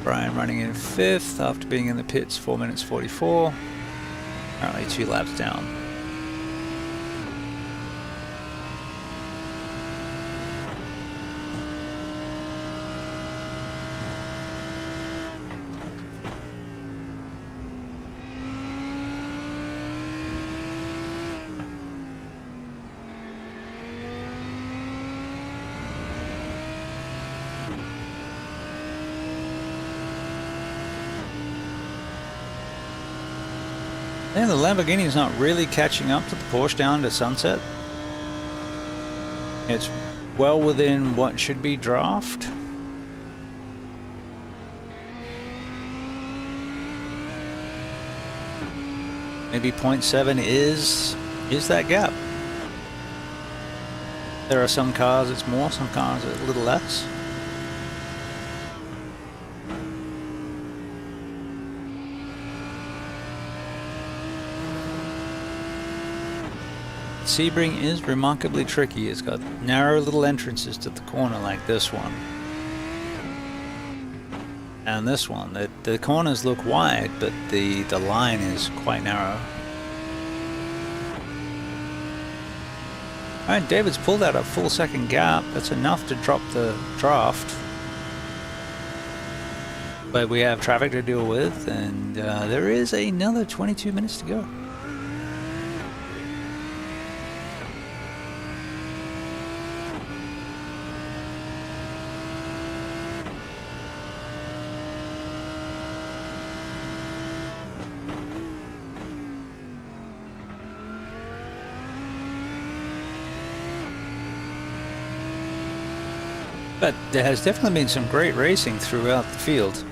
Speaker 5: Brian running in 5th after being in the pits 4 minutes 44. Apparently 2 laps down. Yeah, the Lamborghini is not really catching up to the Porsche down to Sunset. It's well within what should be draft. Maybe 0.7 is that gap. There are some cars it's more, some cars a little less. Sebring is remarkably tricky. It's got narrow little entrances to the corner like this one. And this one. The corners look wide, but the line is quite narrow. Alright, David's pulled out a full second gap. That's enough to drop the draft. But we have traffic to deal with, and there is another 22 minutes to go. But there has definitely been some great racing throughout the field.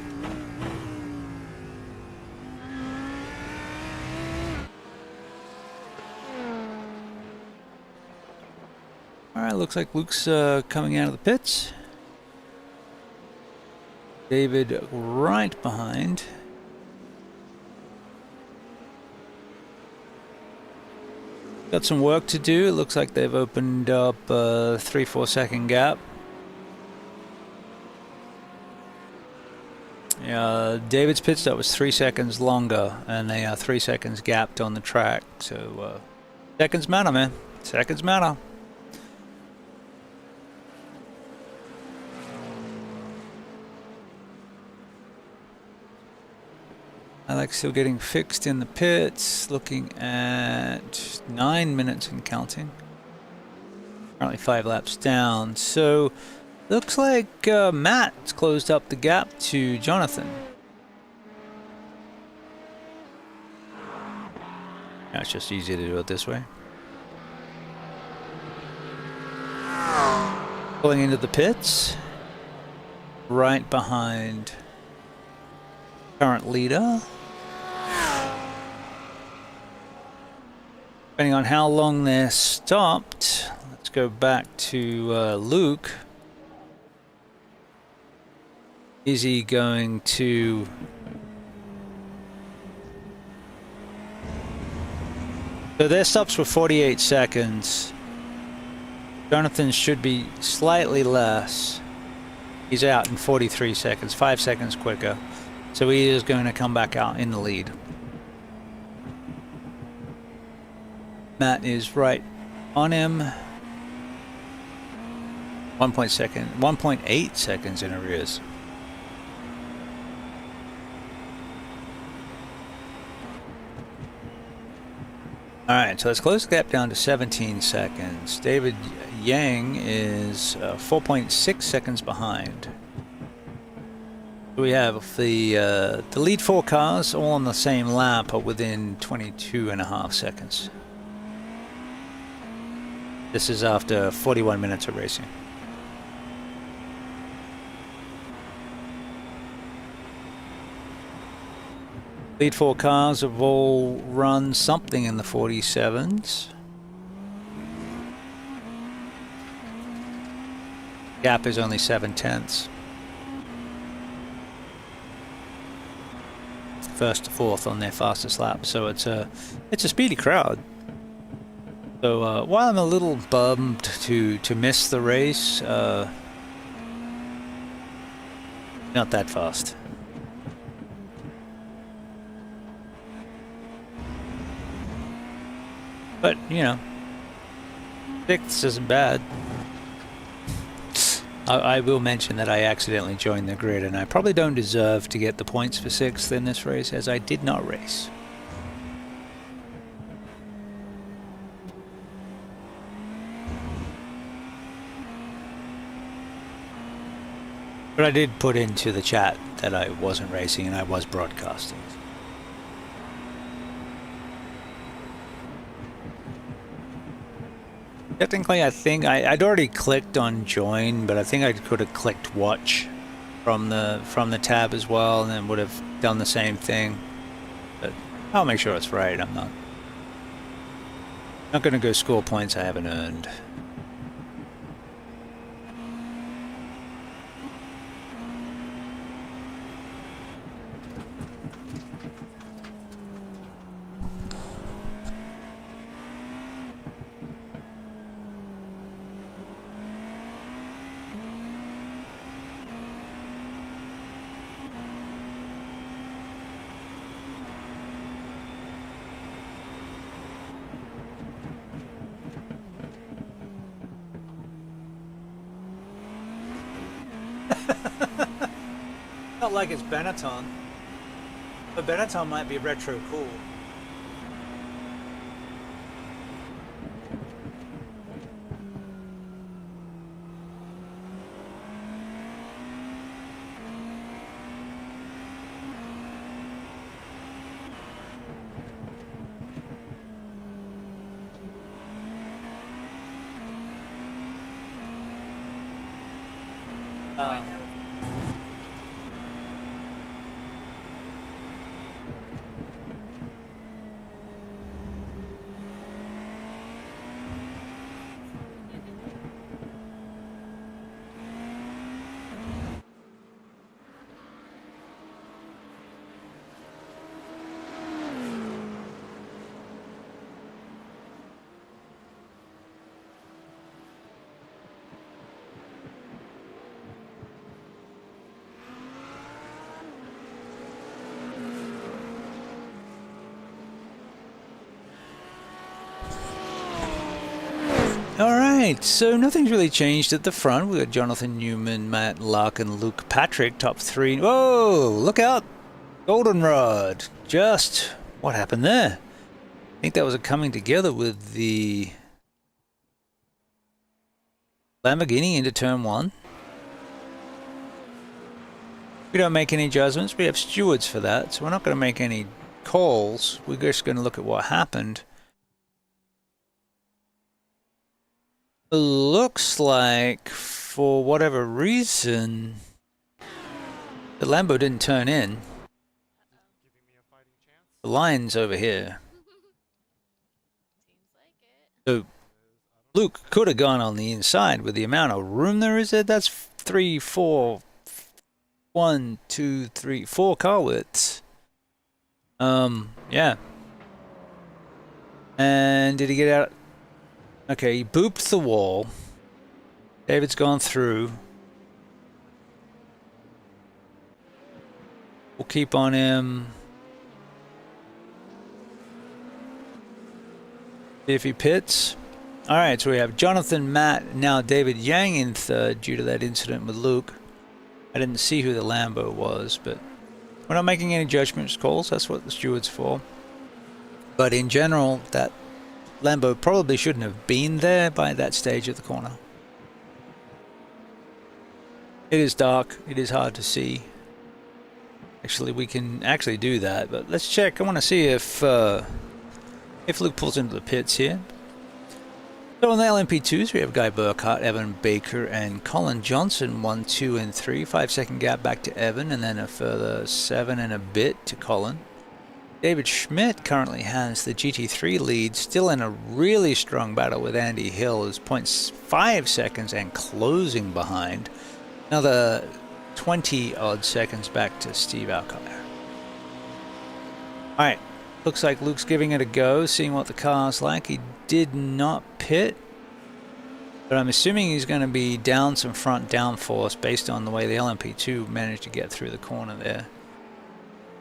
Speaker 5: Alright, looks like Luke's coming out of the pits. David right behind. Got some work to do. It looks like they've opened up a 3-4 second gap. David's pit stop was 3 seconds longer, and they are 3 seconds gapped on the track. So seconds matter, man. Seconds matter. Alex still getting fixed in the pits, looking at 9 minutes and counting. Currently 5 laps down. So looks like Matt's closed up the gap to Jonathan. Yeah, it's just easier to do it this way. Pulling into the pits. Right behind current leader. Depending on how long they're stopped, let's go back to Luke. Is he going to... So their stops were 48 seconds. Jonathan should be slightly less. He's out in 43 seconds, 5 seconds quicker. So he is going to come back out in the lead. Matt is right on him. 1.8 seconds in arrears. Alright, so let's close the gap down to 17 seconds. David Yang is 4.6 seconds behind. We have the lead 4 cars all on the same lap are within 22.5 seconds. This is after 41 minutes of racing. Lead 4 cars have all run something in the 47s. Gap is only 7/10. First to fourth on their fastest lap, so it's a speedy crowd. So while I'm a little bummed to miss the race, not that fast. But, you know, 6th isn't bad. I will mention that I accidentally joined the grid, and I probably don't deserve to get the points for 6th in this race, as I did not race. But I did put into the chat that I wasn't racing and I was broadcasting. Technically, I think I'd already clicked on join, but I think I could have clicked watch from the tab as well, and then would have done the same thing. But I'll make sure it's right. I'm not going to go score points I haven't earned. Not like it's Benetton, but Benetton might be retro cool. Alright, so nothing's really changed at the front. We've got Jonathan Newman, Matt Luck, and Luke Patrick, top 3. Whoa, look out! Goldenrod. Just, what happened there? I think that was a coming together with the Lamborghini into turn 1. We don't make any judgments. We have stewards for that, so we're not going to make any calls. We're just going to look at what happened. Looks like, for whatever reason, the Lambo didn't turn in. The line's over here. So Luke could have gone on the inside with the amount of room there is there. That's 3, 4, 1, 2, 3, 4 car widths. Yeah. And did he get out? Okay, he booped the wall. David's gone through. We'll keep on him. See if he pits. Alright, so we have Jonathan, Matt, now David Yang in third due to that incident with Luke. I didn't see who the Lambo was, but we're not making any judgment calls. That's what the steward's for. But in general, that Lambo probably shouldn't have been there by that stage of the corner. It is dark. It is hard to see. Actually, we can actually do that, but let's check. I want to see if Luke pulls into the pits here. So on the LMP2s, we have Guy Burkhart, Evan Baker, and Colin Johnson, 1, 2, and 3. 5-second gap back to Evan, and then a further 7 and a bit to Colin. David Schmidt currently has the GT3 lead, still in a really strong battle with Andy Hill, who's 0.5 seconds and closing behind. Another 20-odd seconds back to Steve Alcott. Alright, looks like Luke's giving it a go, seeing what the car's like. He did not pit, but I'm assuming he's going to be down some front downforce based on the way the LMP2 managed to get through the corner there.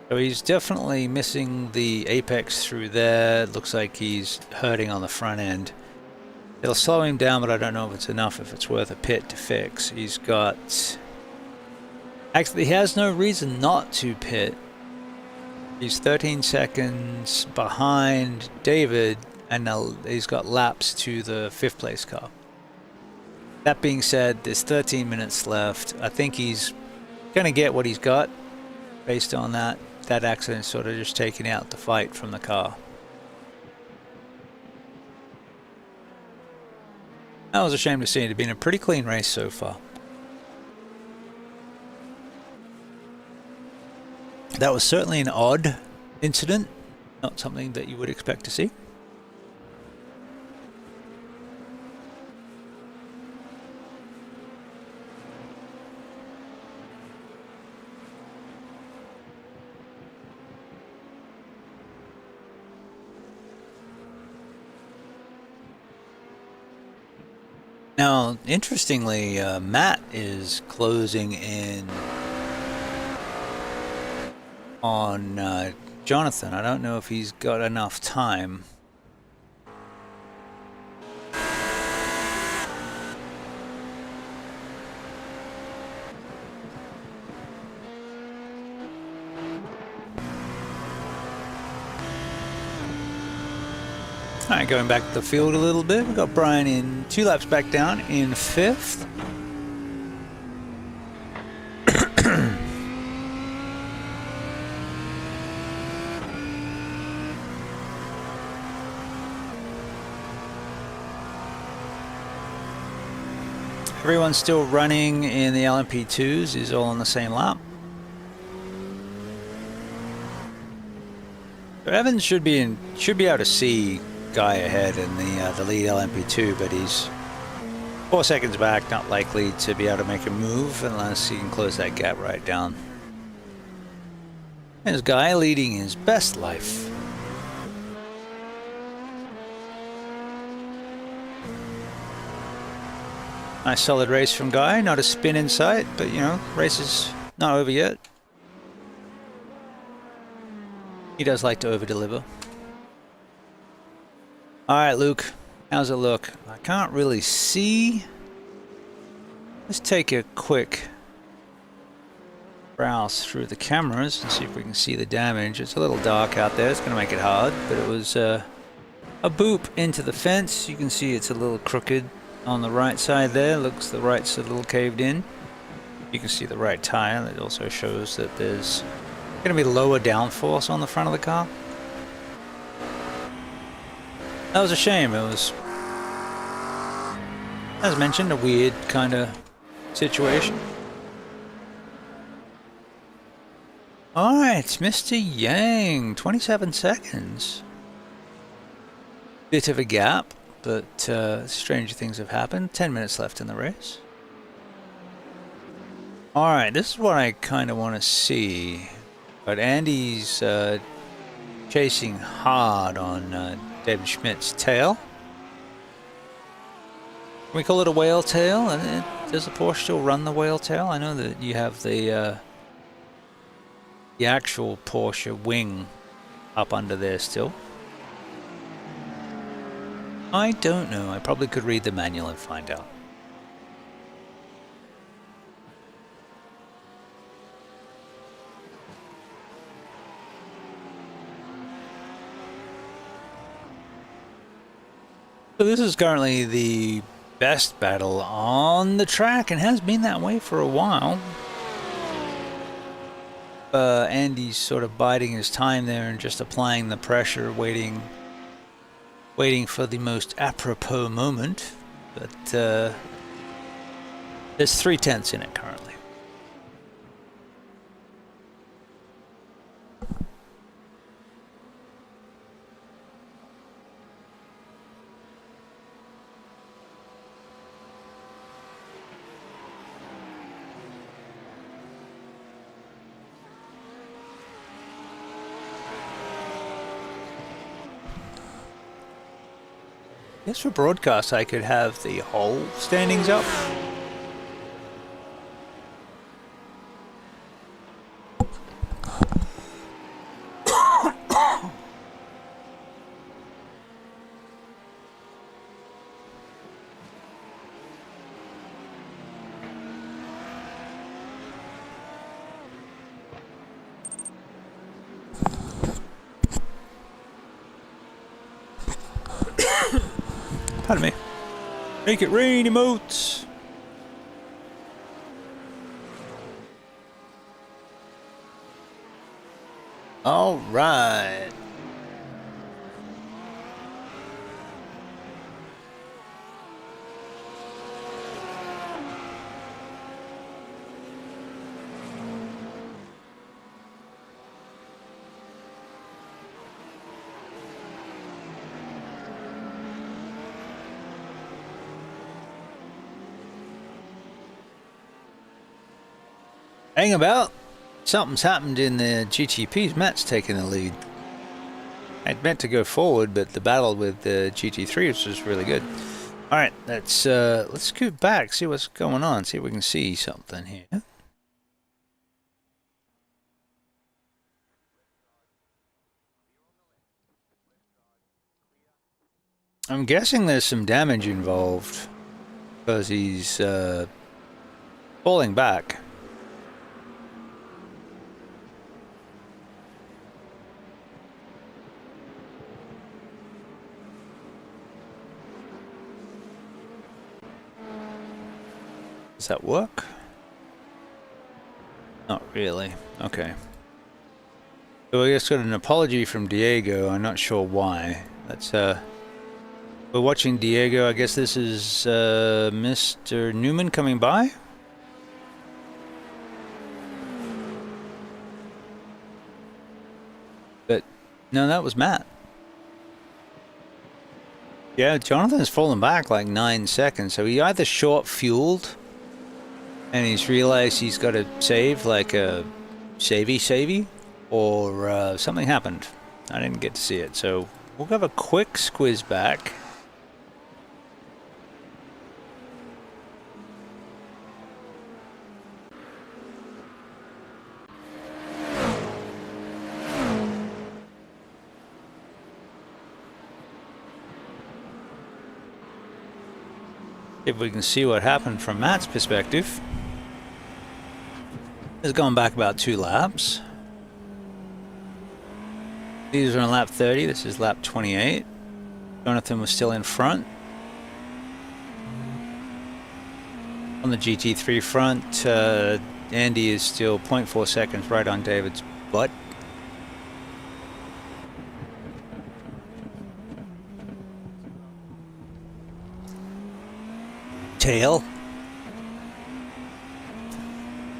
Speaker 5: So he's definitely missing the apex through there. It looks like he's hurting on the front end. It'll slow him down, but I don't know if it's enough, if it's worth a pit to fix. He's got... Actually, he has no reason not to pit. He's 13 seconds behind David, and he's got laps to the 5th place car. That being said, there's 13 minutes left. I think he's going to get what he's got based on that accident sort of just taking out the fight from the car. That was a shame to see. It had been a pretty clean race so far. That was certainly an odd incident, not something that you would expect to see. Now, interestingly, Matt is closing in on Jonathan. I don't know if he's got enough time. Alright, going back to the field a little bit. We've got Brian in 2 laps back down in 5th. Everyone's still running in the LMP2s, is all on the same lap. So Evans should be able to see Guy ahead in the lead LMP2, but he's 4 seconds back, not likely to be able to make a move unless he can close that gap right down. There's Guy leading his best life. Nice solid race from Guy, not a spin in sight, but you know, race is not over yet. He does like to over-deliver. Alright, Luke, how's it look? I can't really see. Let's take a quick browse through the cameras and see if we can see the damage. It's a little dark out there, it's going to make it hard, but it was a boop into the fence. You can see it's a little crooked on the right side there. Looks the right's a little caved in. You can see the right tire. It also shows that there's going to be lower downforce on the front of the car. That was a shame. It was, as mentioned, a weird kind of situation. Alright, Mr. Yang, 27 seconds. Bit of a gap, but stranger things have happened. 10 minutes left in the race. Alright, this is what I kind of want to see. But Andy's chasing hard on David Schmidt's tail. Can we call it a whale tail? Does the Porsche still run the whale tail? I know that you have the the actual Porsche wing up under there still? I don't know. I probably could read the manual and find out. So this is currently the best battle on the track and has been that way for a while. Andy's sort of biding his time there and just applying the pressure, waiting for the most apropos moment. But there's 3/10 in it currently. I guess for broadcast I could have the whole standings up. Pardon me. Make it rain, emotes. All right. Hang about. Something's happened in the GTPs. Matt's taking the lead. I'd meant to go forward, but the battle with the GT3 was really good. All right, let's scoot back, see what's going on, see if we can see something here. I'm guessing there's some damage involved because he's falling back. Does that work? Not really. Okay. So I just got an apology from Diego. I'm not sure why. That's we're watching Diego. I guess this is Mr. Newman coming by. But no, that was Matt. Yeah, Jonathan's fallen back like 9 seconds. So he either short fueled and he's realized he's got to save, like a savey, or something happened. I didn't get to see it, so we'll have a quick squiz back. If we can see what happened from Matt's perspective. It's gone back about 2 laps. These are on lap 30. This is lap 28. Jonathan was still in front. On the GT3 front, Andy is still 0.4 seconds right on David's butt.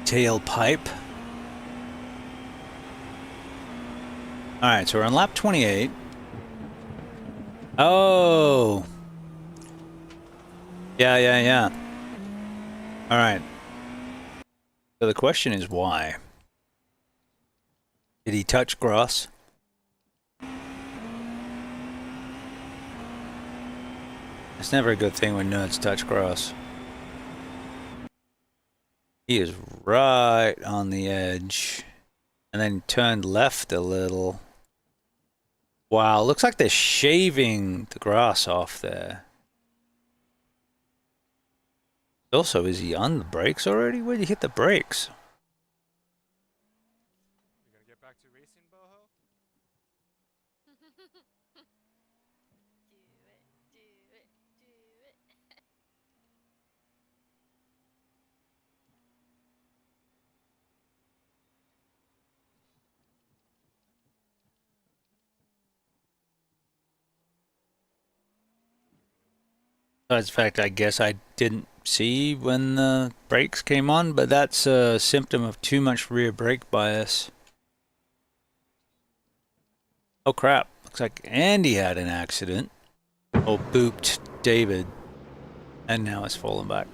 Speaker 5: Tailpipe. Alright, so we're on lap 28. Oh! Yeah. Alright. So the question is why? Did he touch grass? It's never a good thing when nerds touch grass. He is right on the edge. and then turned left a little. Wow, looks like they're shaving the grass off there. Also, is he on the brakes already? Where'd he hit the brakes?
Speaker 3: You gonna get back to racing, Boho?
Speaker 2: Do it.
Speaker 5: Besides the fact, I guess I didn't see when the brakes came on, but that's a symptom of too much rear brake bias. Oh crap, looks like Andy had an accident. Or booped David. And now it's fallen back.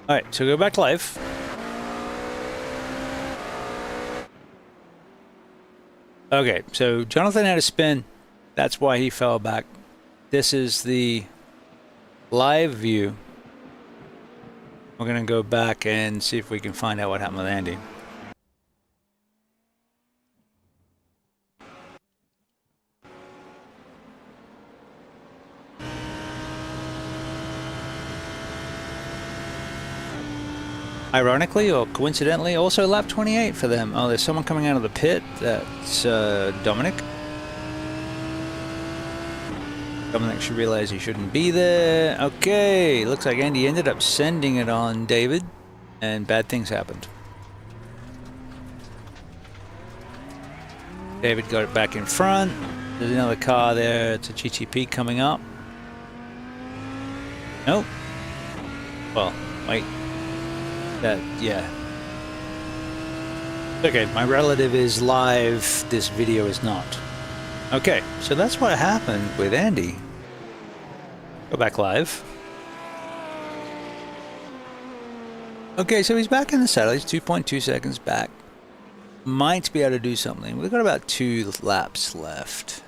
Speaker 5: Alright, so go back live. Okay, so Jonathan had a spin. That's why he fell back. This is the live view. We're going to go back and see if we can find out what happened with Andy. Ironically or coincidentally, also lap 28 for them. Oh, there's someone coming out of the pit. That's Dominic. Dominic should realize he shouldn't be there. Okay, looks like Andy ended up sending it on David, and bad things happened. David got it back in front. There's another car there. It's a GTP coming up. Nope. Well, wait. Yeah. Okay, my relative is live. This video is not. Okay, so that's what happened with Andy. Go back live. Okay, so he's back in the saddle. He's 2.2 seconds back. Might be able to do something. We've got about 2 laps left.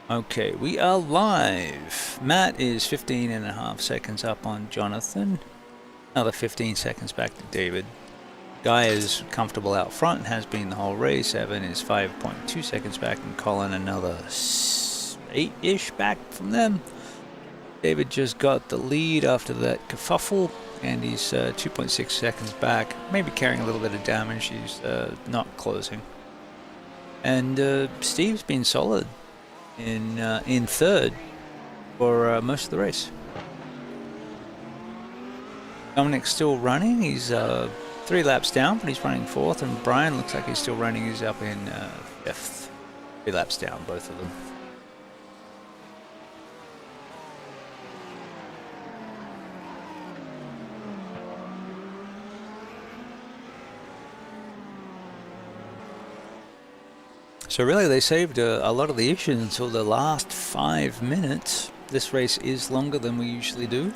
Speaker 5: Okay, we are live. Matt is 15.5 seconds up on Jonathan. Another 15 seconds back to David. Guy is comfortable out front and has been the whole race. Evan is 5.2 seconds back, and Colin another 8-ish back from them. David just got the lead after that kerfuffle, and he's 2.6 seconds back. Maybe carrying a little bit of damage. He's not closing. And Steve's been solid in third for most of the race. Dominic's still running. He's 3 laps down, but he's running 4th, and Brian looks like he's still running. He's up in 5th. 3 laps down, both of them. So really they saved a lot of the issues until the last 5 minutes. This race is longer than we usually do.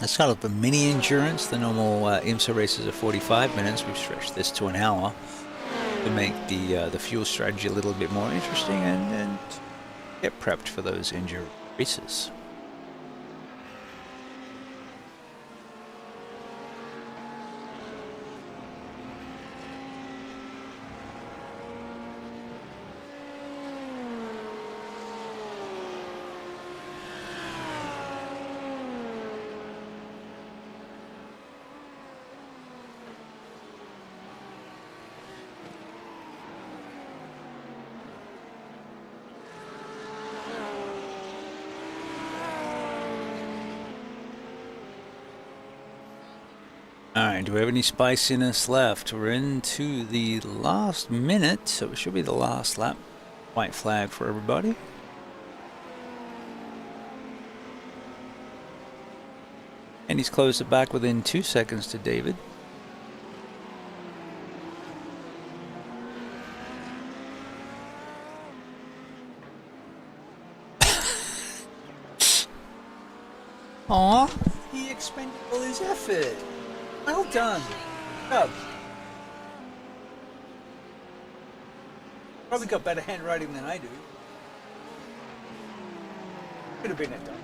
Speaker 5: It's kind of a mini endurance. The normal IMSA races are 45 minutes. We've stretched this to an hour to make the fuel strategy a little bit more interesting and get prepped for those endurance races. Alright, do we have any spiciness left? We're into the last minute, so it should be the last lap. White flag for everybody. And he's closed it back within 2 seconds to David. Aw, he expended all his effort. Well done. Good. Probably got better handwriting than I do. Could have been it done.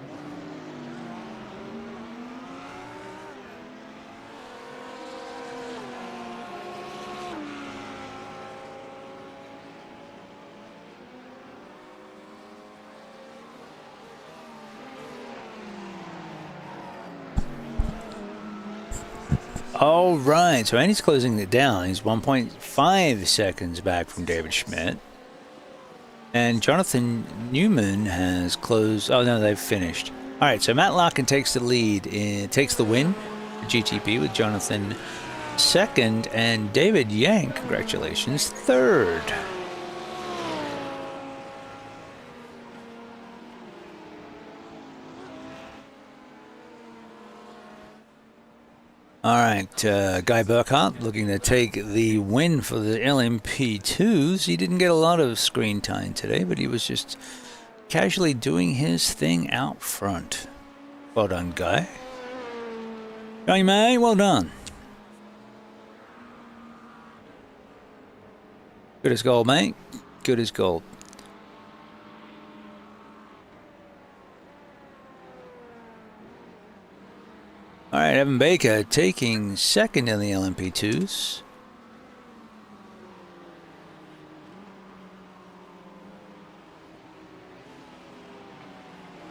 Speaker 5: Oh, right. So Andy's closing it down. He's 1.5 seconds back from David Schmidt. And Jonathan Newman has closed. Oh, no, they've finished. All right, so Matt Larkin takes the lead, takes the win for GTP with Jonathan second, and David Yang, congratulations, third. All right, Guy Burkhart looking to take the win for the LMP2s. He didn't get a lot of screen time today, but he was just casually doing his thing out front. Well done, Guy. Johnny May, well done. Good as gold, mate. Good as gold. All right, Evan Baker taking second in the LMP2s.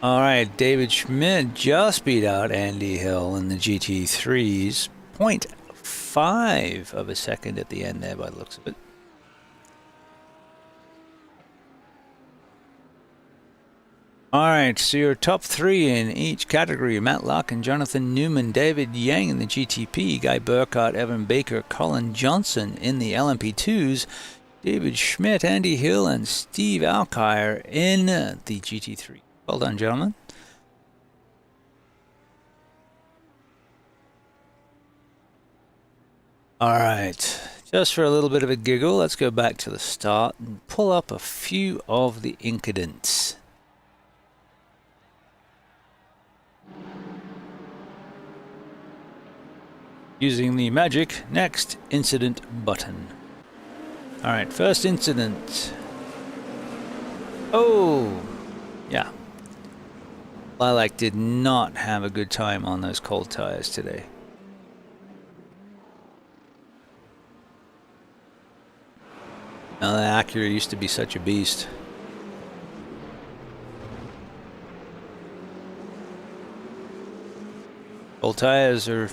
Speaker 5: All right, David Schmidt just beat out Andy Hill in the GT3s. 0.5 of a second at the end there by the looks of it. All right, so your top three in each category: Matt Larkin, Jonathan Newman, David Yang in the GTP, Guy Burkhart, Evan Baker, Colin Johnson in the LMP2s, David Schmidt, Andy Hill, and Steve Alkire in the GT3. Well done, gentlemen. All right, just for a little bit of a giggle, let's go back to the start and pull up a few of the incidents. Using the magic next incident button. All right, first incident. Oh, yeah. Lilac did not have a good time on those cold tires today. Now that Acura used to be such a beast. Cold tires are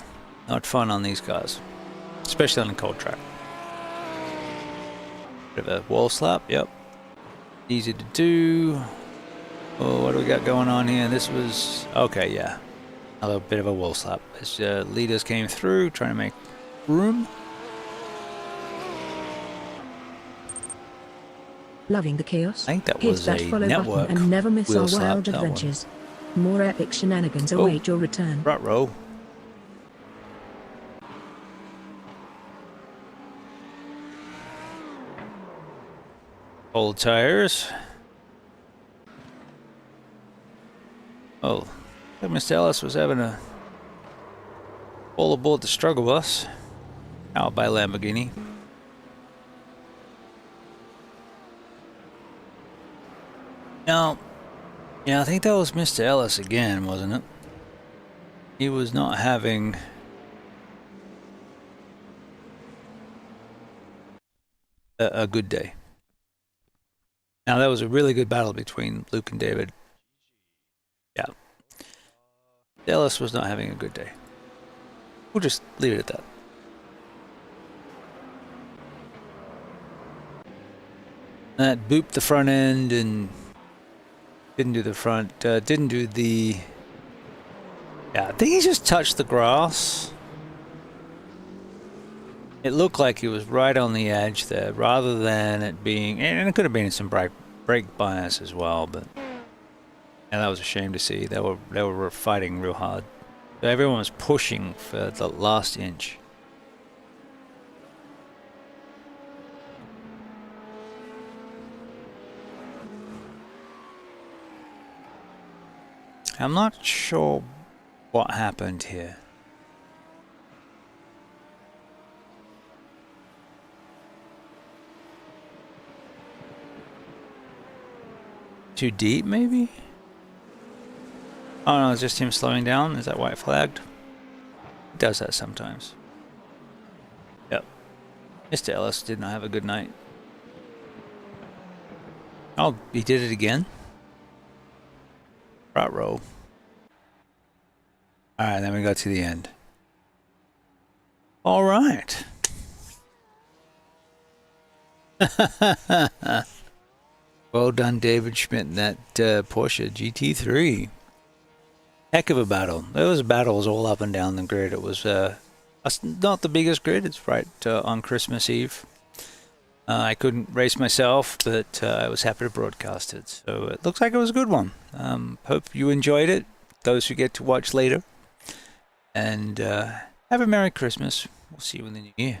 Speaker 5: not fun on these cars, especially on a cold track. Bit of a wall slap, yep. Easy to do. Oh, what do we got going on here? This was, okay, yeah. A little bit of a wall slap. As leaders came through, trying to make room.
Speaker 1: Loving the chaos?
Speaker 5: I think that
Speaker 1: Hit
Speaker 5: was
Speaker 1: that
Speaker 5: a
Speaker 1: follow
Speaker 5: network
Speaker 1: button and never miss
Speaker 5: wheel
Speaker 1: our
Speaker 5: slap,
Speaker 1: wild
Speaker 5: that one.
Speaker 1: adventures. More epic shenanigans await your return.
Speaker 5: Front row. Old tires. Oh, I think Mr. Ellis was having a all aboard the struggle bus out by Lamborghini. Now, yeah, I think that was Mr. Ellis again, wasn't it? He was not having a good day. Now, that was a really good battle between Luke and David. Yeah. Ellis was not having a good day. We'll just leave it at that. That booped the front end and didn't do the front, didn't do the... Yeah, I think he just touched the grass. It looked like he was right on the edge there, rather than it being... And it could have been some brake bias as well, but... And that was a shame to see. They were fighting real hard. So everyone was pushing for the last inch. I'm not sure what happened here. Too deep, maybe? Oh no, it's just him slowing down. Is that why it flagged? It does that sometimes. Yep. Mr. Ellis did not have a good night. Oh, he did it again? Front row. Alright, then we got to the end. All right. Well done, David Schmidt, in that Porsche GT3. Heck of a battle. There was battles all up and down the grid. It was not the biggest grid. It's right on Christmas Eve. I couldn't race myself, but I was happy to broadcast it. So it looks like it was a good one. Hope you enjoyed it, those who get to watch later. And have a Merry Christmas. We'll see you in the new year.